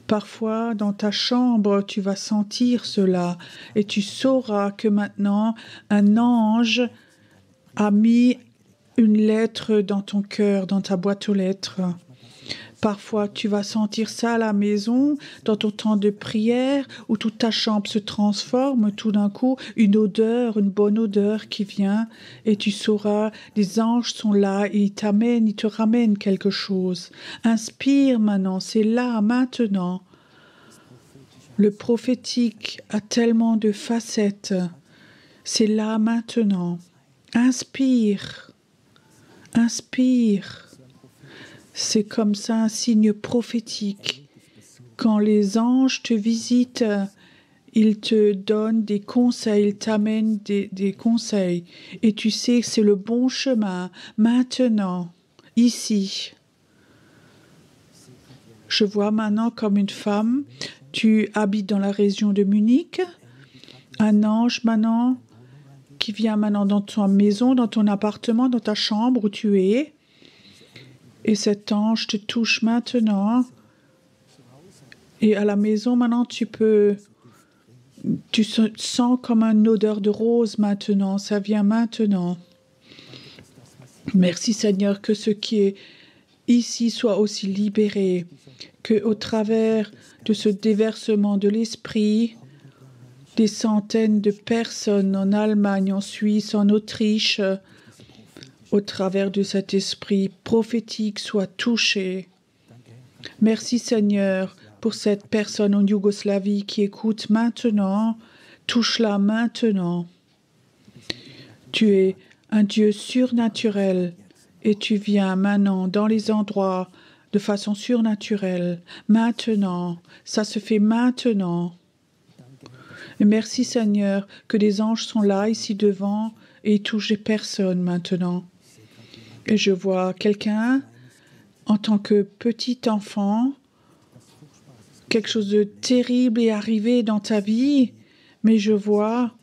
Parfois, dans ta chambre, tu vas sentir cela et tu sauras que maintenant, un ange a mis une lettre dans ton cœur, dans ta boîte aux lettres. Parfois, tu vas sentir ça à la maison, dans ton temps de prière, où toute ta chambre se transforme, tout d'un coup, une odeur, une bonne odeur qui vient, et tu sauras, les anges sont là, et ils te ramènent quelque chose. Inspire maintenant, c'est là, maintenant. Le prophétique a tellement de facettes. C'est là, maintenant. Inspire. Inspire. C'est comme ça un signe prophétique. Quand les anges te visitent, ils te donnent des conseils, ils t'amènent des conseils. Et tu sais que c'est le bon chemin. Maintenant, ici. Je vois maintenant comme une femme, tu habites dans la région de Munich. Un ange maintenant qui vient maintenant dans ta maison, dans ton appartement, dans ta chambre où tu es. Et cet ange te touche maintenant. Et à la maison, maintenant, tu sens comme une odeur de rose maintenant. Ça vient maintenant. Merci Seigneur que ce qui est ici soit aussi libéré. Qu'au travers de ce déversement de l'esprit, des centaines de personnes en Allemagne, en Suisse, en Autriche, au travers de cet esprit prophétique, soit touché. Merci Seigneur pour cette personne en Yougoslavie qui écoute maintenant. Touche-la maintenant. Tu es un Dieu surnaturel et tu viens maintenant dans les endroits de façon surnaturelle. Maintenant, ça se fait maintenant. Et merci Seigneur que des anges sont là, ici devant, et ils touchent personne maintenant. Et je vois quelqu'un, en tant que petit enfant, quelque chose de terrible est arrivé dans ta vie, mais je vois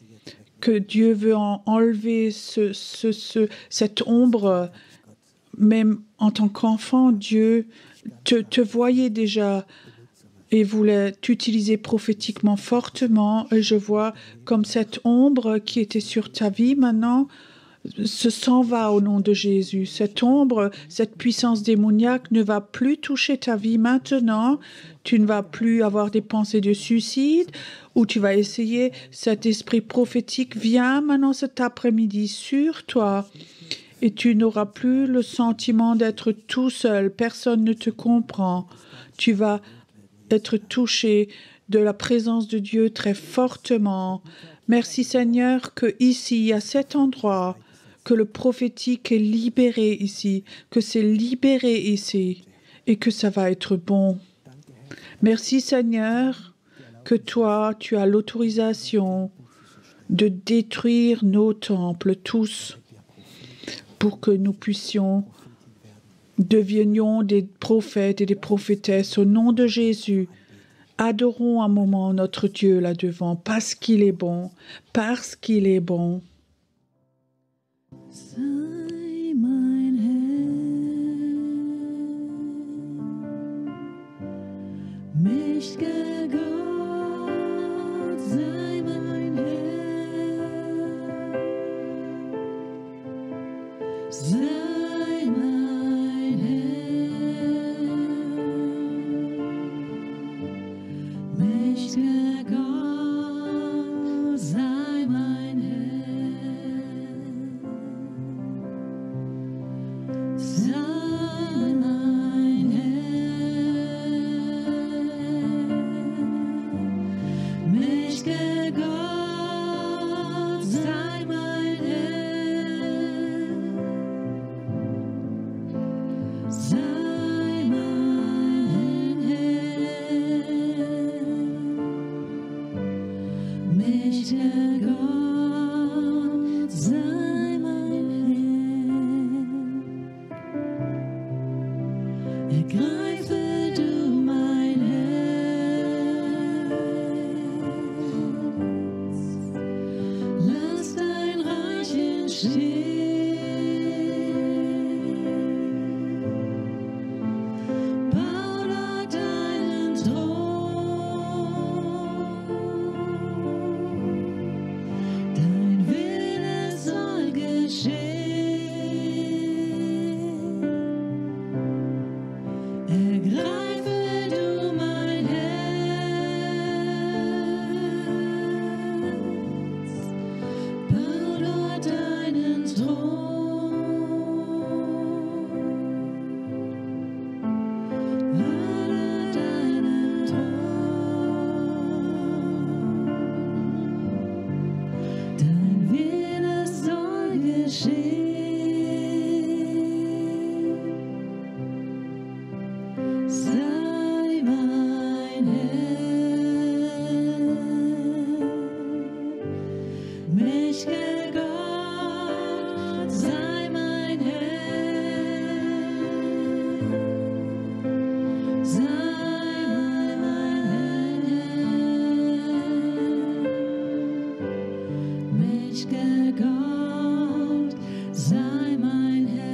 que Dieu veut enlever cette ombre. Même en tant qu'enfant, Dieu te voyait déjà et voulait t'utiliser prophétiquement fortement. Et je vois comme cette ombre qui était sur ta vie maintenant s'en va au nom de Jésus. Cette ombre, cette puissance démoniaque ne va plus toucher ta vie maintenant. Tu ne vas plus avoir des pensées de suicide ou tu vas essayer. Cet esprit prophétique vient maintenant cet après-midi sur toi et tu n'auras plus le sentiment d'être tout seul. Personne ne te comprend. Tu vas être touché de la présence de Dieu très fortement. Merci Seigneur que ici, à cet endroit, que le prophétique est libéré ici, que c'est libéré ici et que ça va être bon. Merci Seigneur que toi, tu as l'autorisation de détruire nos temples tous pour que nous devenions des prophètes et des prophétesses au nom de Jésus. Adorons un moment notre Dieu là devant, parce qu'il est bon, parce qu'il est bon. Sei mein Herr, mächtiger Gott, sei mein Herr, sei mein Herr, mächtiger Gott, sei mein Herr. Sei mein Herr, mächtiger Gott, sei mein Herr, sei mein Herr, mächtiger Gott, sei mein Herr. Ergreife du mein Herz, lass dein Reich entstehen, bau dort deinen Thron, dein Wille soll geschehen. Ergreife du mein Herz, bau dort deinen Thron, bau dort deinen Thron, dein Wille soll geschehen. Sei mein Herr, mächtiger Gott, sei mein Herr, sei mein Herr, mächtiger Gott, sei mein Herr.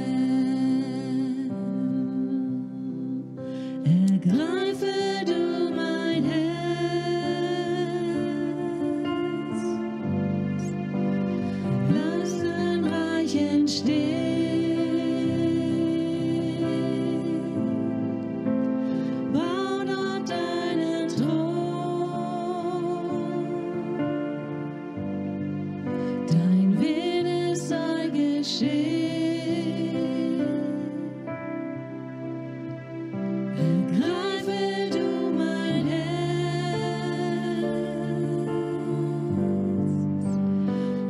Ergreife du mein Herz, lass dein Reich entstehen, bau dort deinen Thron, dein Wille soll geschehen. Ergreife du mein Herz,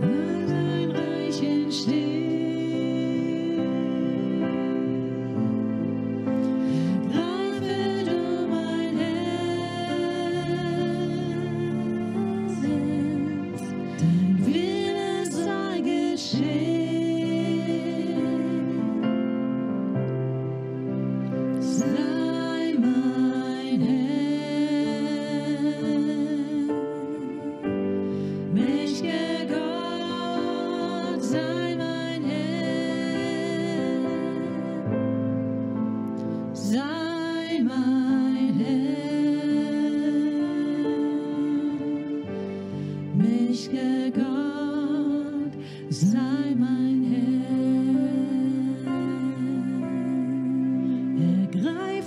lass dein Reich entstehen. Ergreife du mein Herz, dein Wille soll geschehen. Sei mein Herr, mächtiger Gott, sei mein Herr, sei mein Herr, mächtiger Gott, sei mein Herr. Ergreife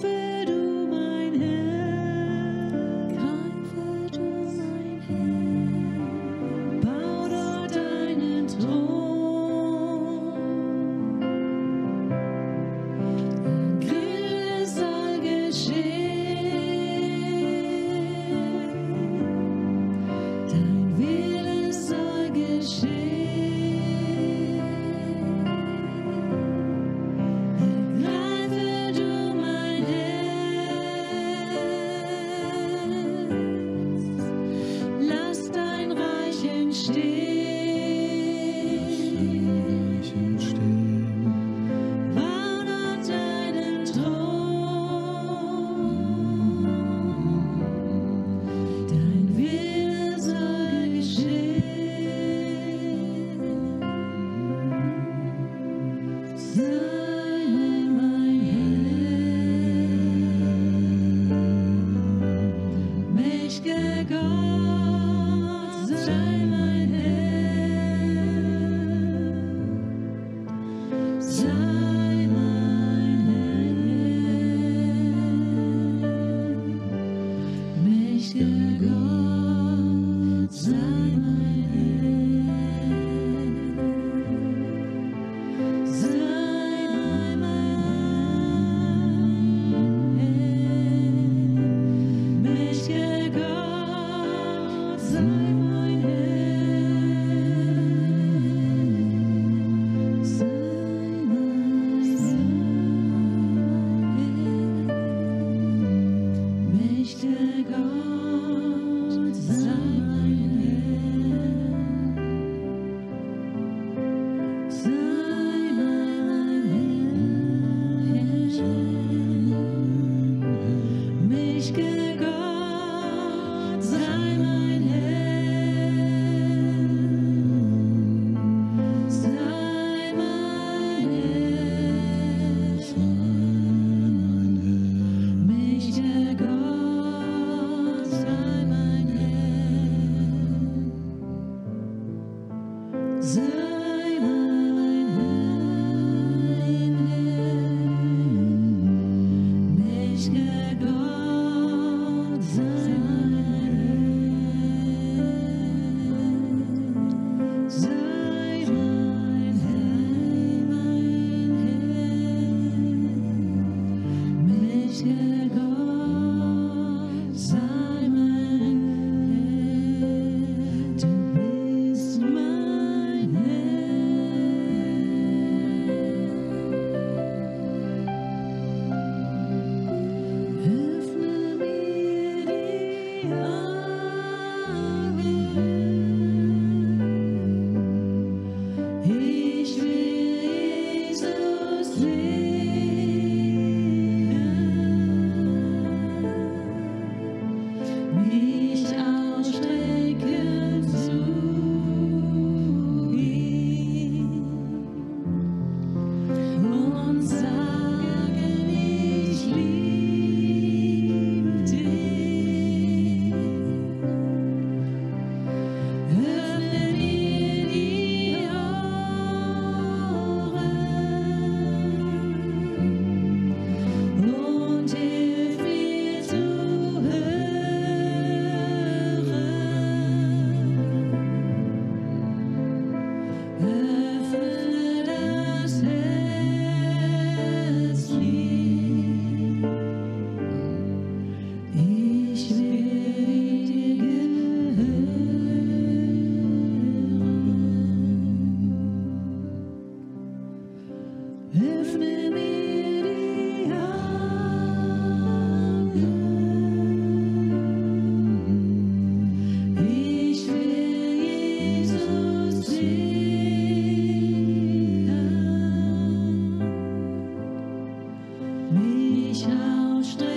mich ausstrecken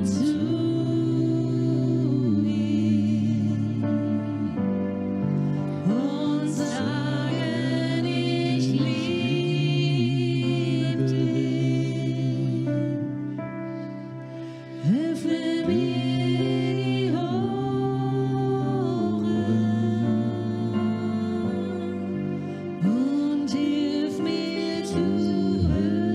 zu ihm und sagen, ich liebe dich. Öffne mir die Ohren und hilf mir zu hören.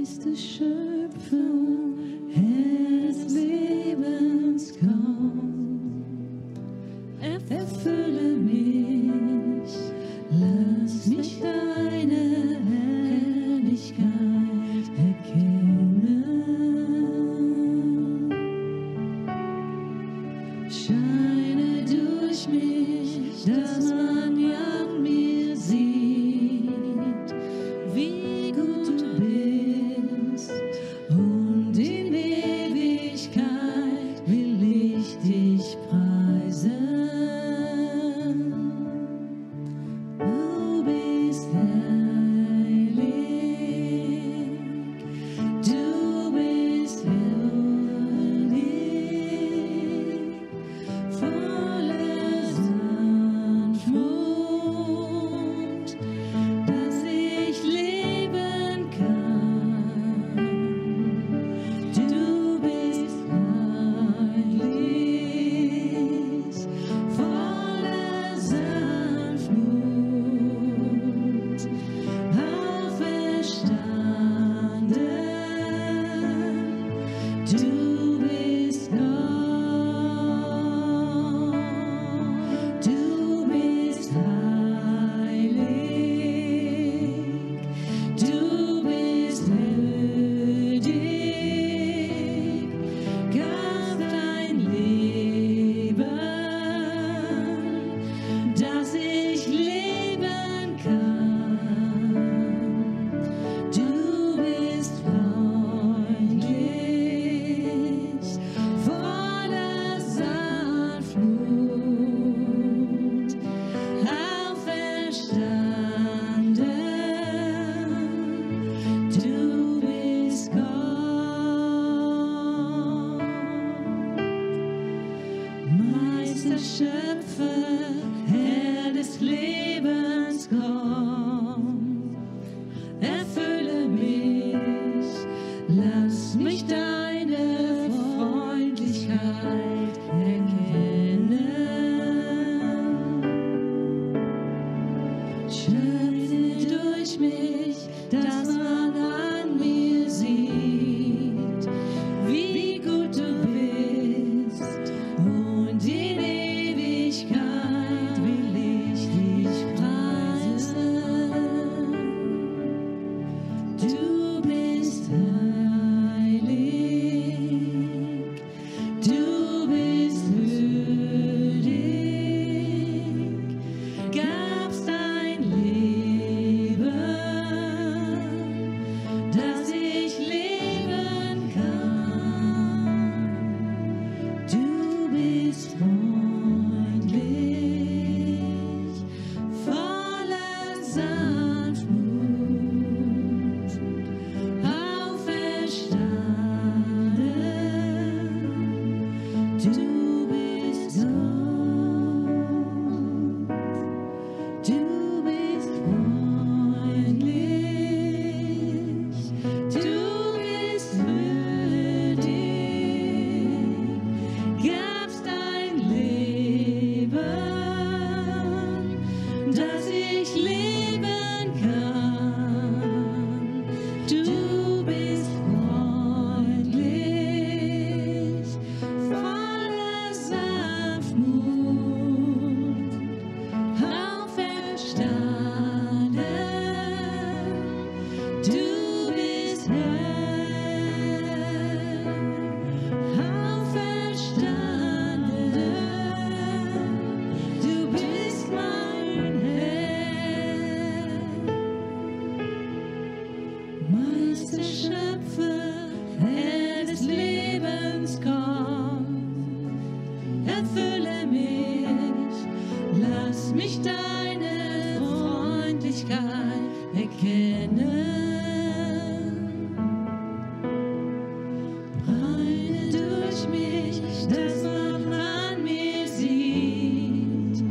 Meister Schöpfer, Herr des Lebens, komm, erfülle mich, lass mich deine Herrlichkeit erkennen. Scheine durch mich, dass man ja an mir sieht, wie gut du bist. Und in Ewigkeit will ich dich preisen. Du bist heilig, du bist würdig, voller Sanftmut, dass ich leben kann. Du bist heilig, voller Sanftmut, auferstanden. Du bist Gott, du bist heilig, du bist würdig, gab dein Leben, dass ich leben kann. Du bist freundlich, voller Sanftmut, auferstanden. Du bist Gott, Meister Schöpfer, Herr des Lebens, komm, erfülle mich, lass mich deine Freundlichkeit erkennen. Schöpfe durch mich, dass man an mir sieht, wie gut du bist. Und in Ewigkeit will ich dich preisen. Du bist heilig, du bist würdig, gabst dein Leben, dass ich leben kann. Du bist freundlich, voller Sanftmut, auferstanden. Du bist Gott, du bist freundlich, du bist würdig, gabst dein Leben, dass ich leben kann. Du bist freundlich, voller Sanftmut, auferstanden. Du bist Herr, auferstanden. Du bist mein Herr, Meister Schöpfer, Herr des Lebens, komm, erfülle mich, lass mich deine Freundlichkeit erkennen. Reine durch mich, dass man an mir sieht,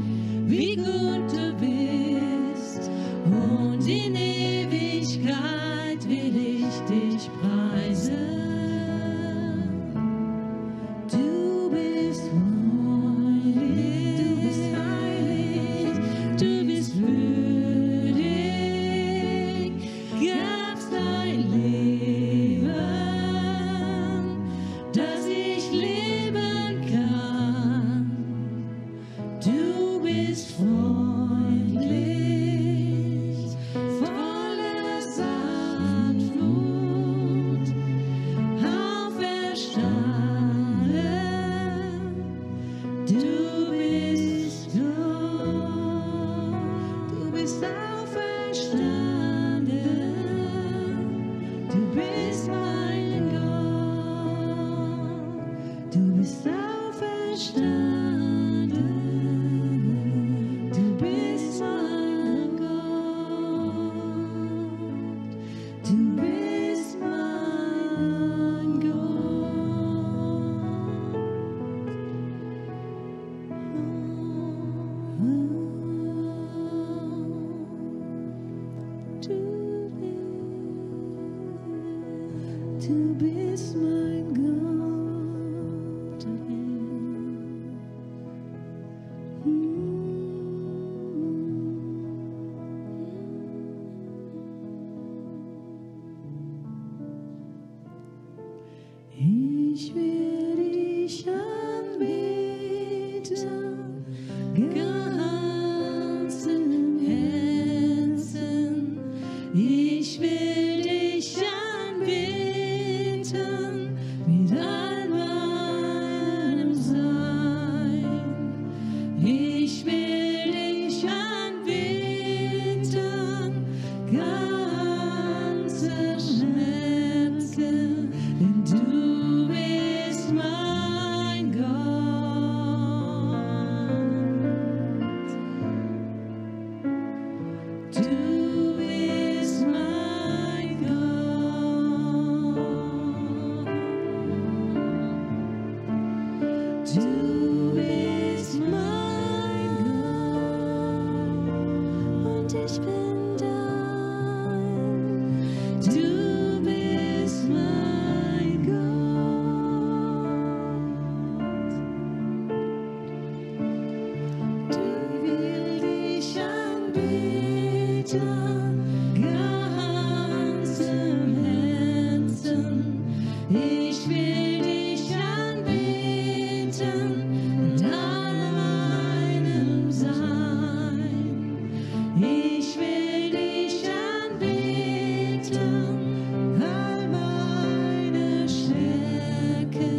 wie gut du bist. Und in Ewigkeit will ich dich preisen. Du bist heilig, du bist heilig, du bist würdig, bist freundlich, voller Sanftmut, auferstanden. Du bist Gott, du bist auferstanden. Du bist mein Gott, du bist auferstanden. Du bist mein Gott, du bist mein Gott. Du bist mein Gott. Ich will dich anbeten, ganzem Herzen. Ich will dich anbeten mit all meinem Sein. Ich will dich anbeten, ganzer Schmerzen, denn du bist mein Gott. Du bist mein Gott. Du bist mein Gott und ich bin dein. Du bist mein Gott. Du will dich anbeten, ganzem Herzen. Ich will dich anbeten mit all meinem Sein. Ich will dich anbeten, all meine Stärke.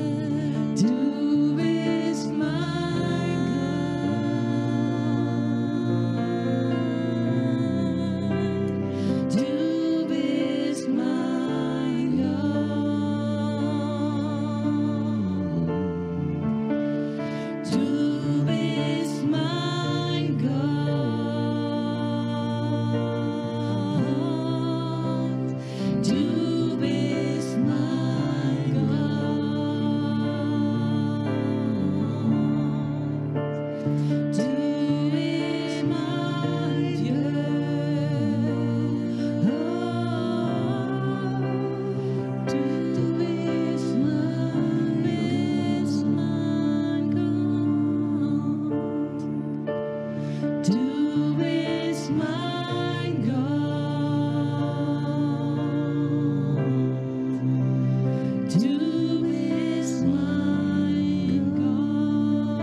Du bist mein Gott. Du bist mein Gott. Du bist mein Gott. Du bist mein Gott. Du bist mein Dieu. Du bist mein Gott. Du bist mein Gott. Du bist mein Gott.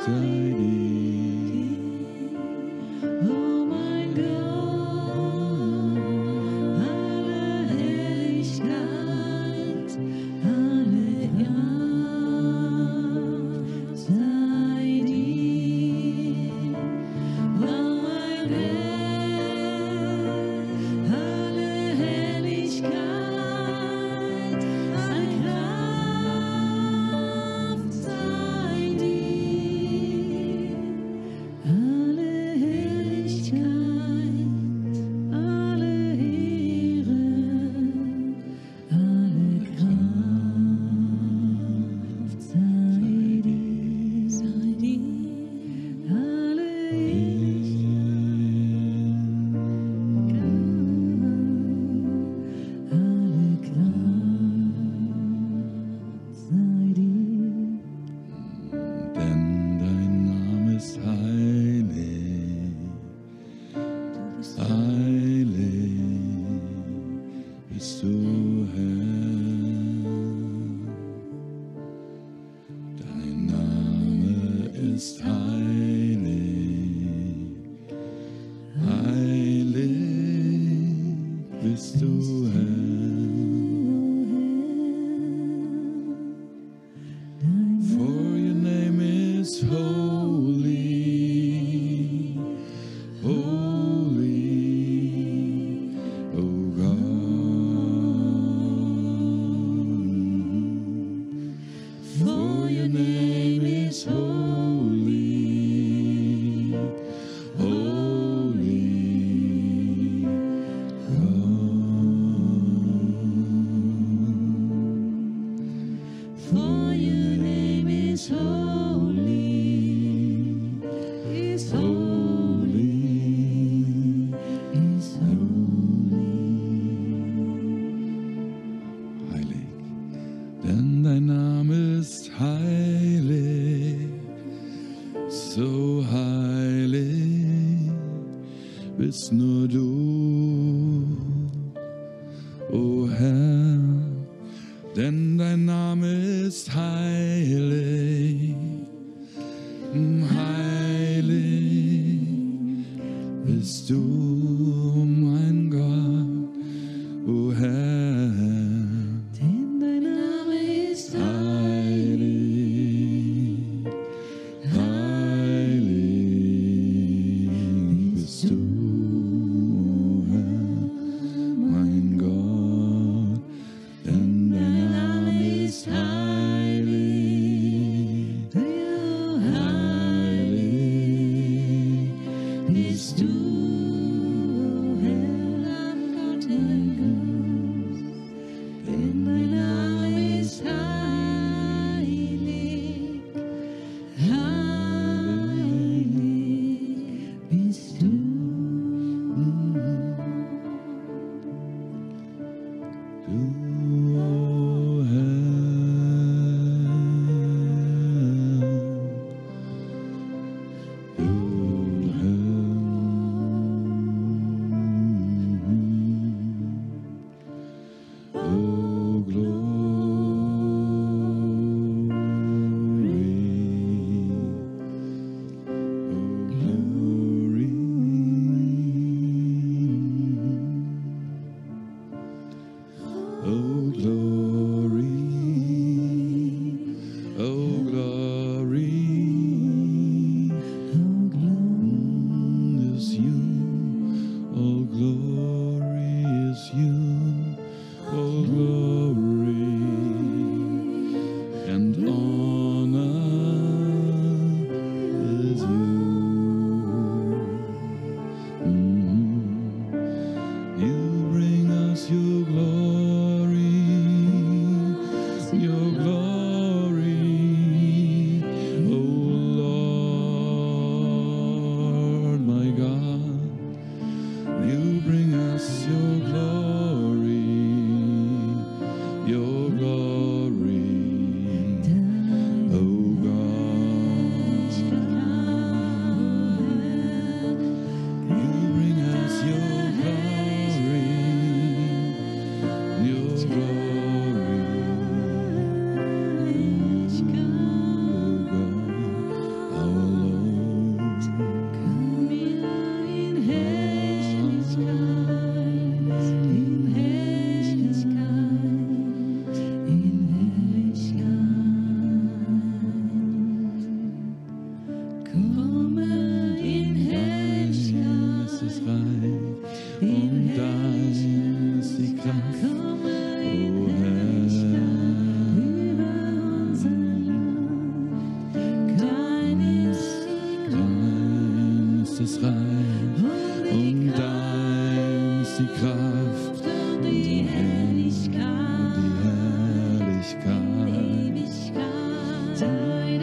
sei dir. Oh mein Gott, alle Herrlichkeit, alle Ehre sei dir. Oh mein Herr, alle Herrlichkeit, alle Kraft sei dir. Alle Herrlichkeit, alle Ehre, alle Kraft sei dir, alle alle Kraft sei dir. Denn dein Name ist heilig, heilig bist du, Herr. Dein Name ist heilig, heilig bist du, Herr. For your name is holy, holy, oh God. For your name is holy, holy, God. For your name is holy, is holy, is holy. Heilig, denn dein Name ist heilig, so heilig bist nur du, o Herr, denn dein Name ist heilig, heilig bist du, mein Gott, o Herr. Denn dein Name ist Heilig, heilig bist du, das Reich und dein ist die Kraft und die Herrlichkeit. Dein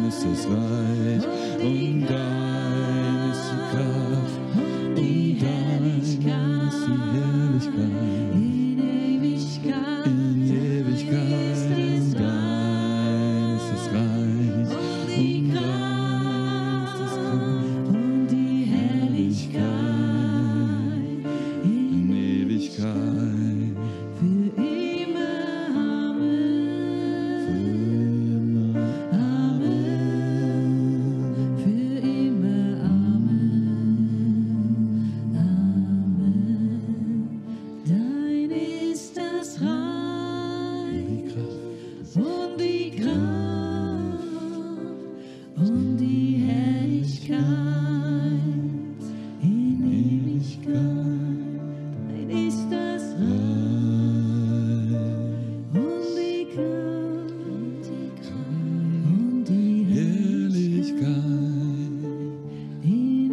ist das Reich und dein ist die Kraft und dein ist die Herrlichkeit. In Ewigkeit und dein ist das Reich und dein ist das Kraft und die Herrlichkeit. In Ewigkeit. Für immer, Amen. Für immer, Amen. Amen. Dein ist das Reich und die Kraft und die Herrlichkeit in Ewigkeit. Dein ist das Reich und die Kraft und die Herrlichkeit in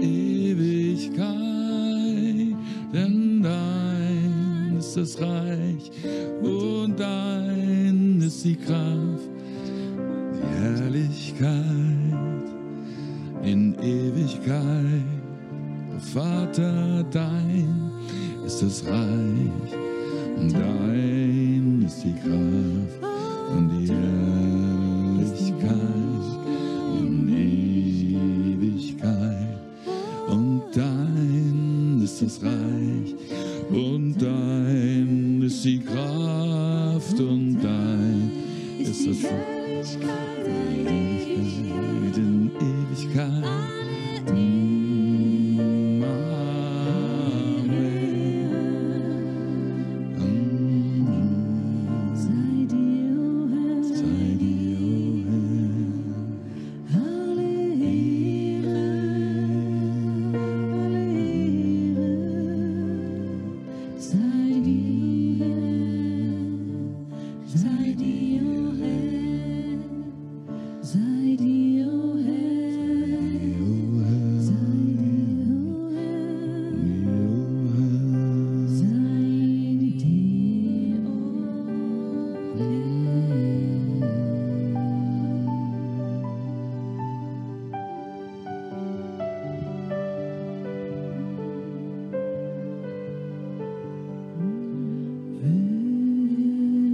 Ewigkeit, denn dein ist das Reich und dein ist die Kraft, die Herrlichkeit in Ewigkeit. O Vater, dein ist das Reich und dein ist die Kraft und die Herrlichkeit in Ewigkeit. Und dein ist das Reich und dein ist die Kraft und dein ist das Herrlichkeit in Ewigkeit. Amen. sei dir, o Herr, Sei dir, o Herr, alle Ehre, alle Ehre. Sei dir, o Herr, sei dir, o Herr, sei dir, o Herr, o Herr, sei dir, o Herr, sei dir, o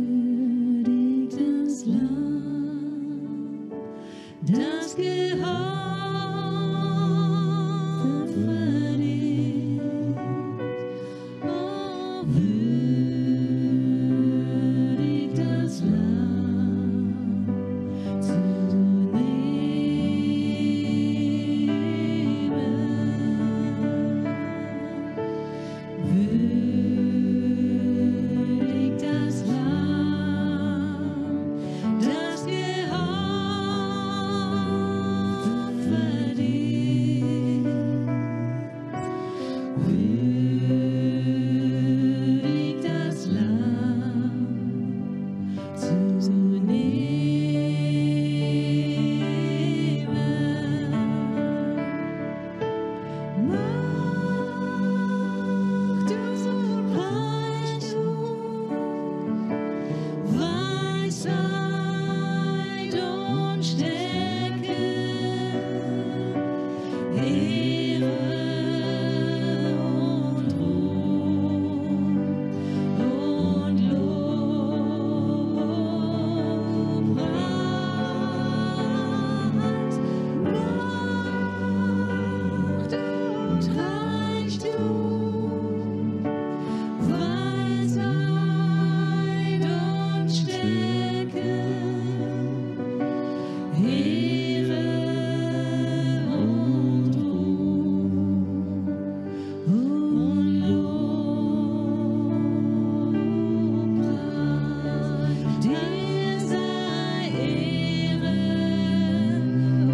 Würdig das Lamm, das geopfert verdient. Oh, würdig das Lamm zu nehmen. Würdig das Lamm, das geopfert verdient. Würdig das Lamm zu nehmen. Macht und Reichtum, Weisheit und Stärke, Ehre und Ruhm und Lobpreis. Macht und Reichtum, Weisheit und Stärke, Ehre und Ruhm und Lobpreis. Dir sei Ehre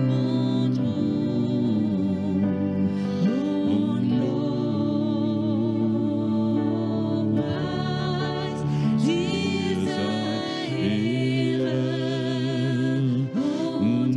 und Ruhm und Lobpreis. Dir sei Ehre und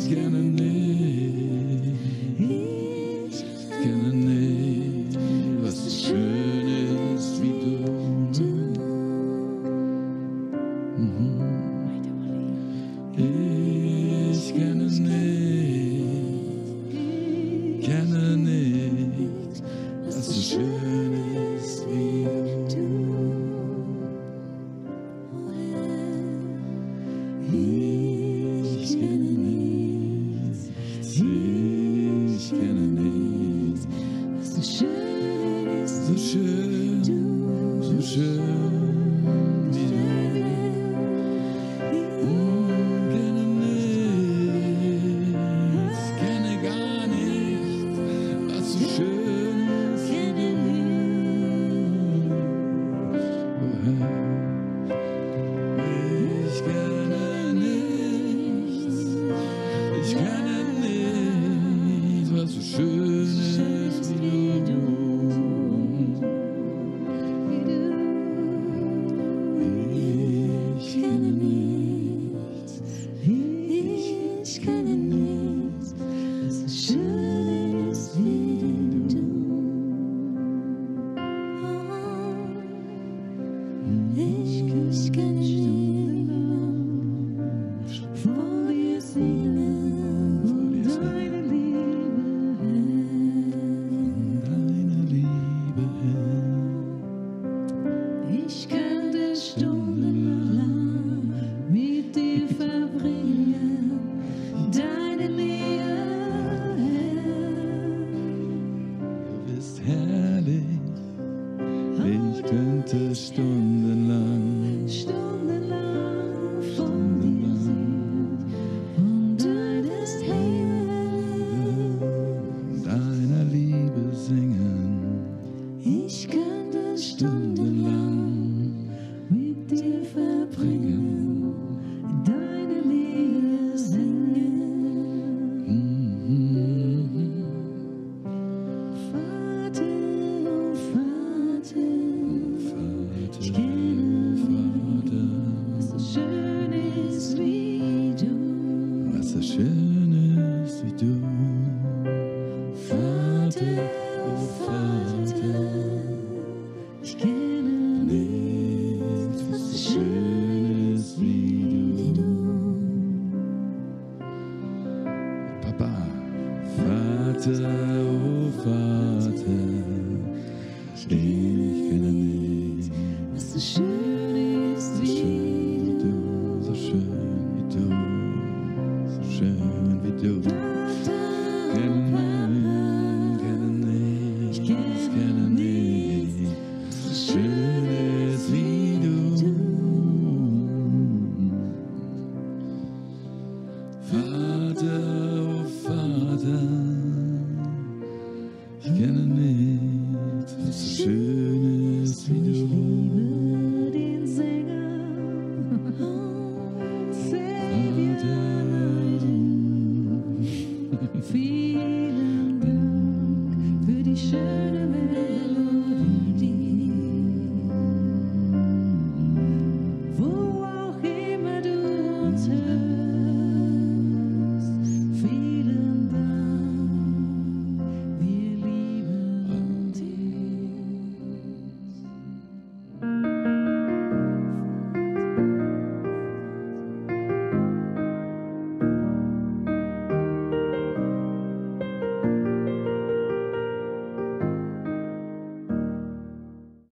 Gerne nicht. Schönes wie du. Ich kenne nichts, ich kenne nichts, was so schön ist, so schön, so schön wie du. Kenne nichts, kenne gar nichts, was so schön ist. Ich kenne nichts, ich kenne nichts, was so schön ist wie du. Ich kenne nichts, ich kenne nichts, was so schön ist wie du. Ich kenne nichts, vor dir singen, deine Liebe, ich könnte stundenlang mit dir verbringen, deine Nähe, du bist herrlich, ich könnte stundenlang von dir singen, von deiner Liebe singen. Ich könnte stundenlang mit dir verbringen, deine Nähe singen. Vater, oh Vater, ich kenne was so schön ist wie du. Was so schön ist wie du. Vater, oh Vater, ich kenne nichts, was so schön ist wie du. Papa, Vater, oh Vater, ich kenne nichts, was so schön ist wie du. So schön wie du, so schön wie du. Kenne nichts, so schön ist wie du. Vater, oh Vater,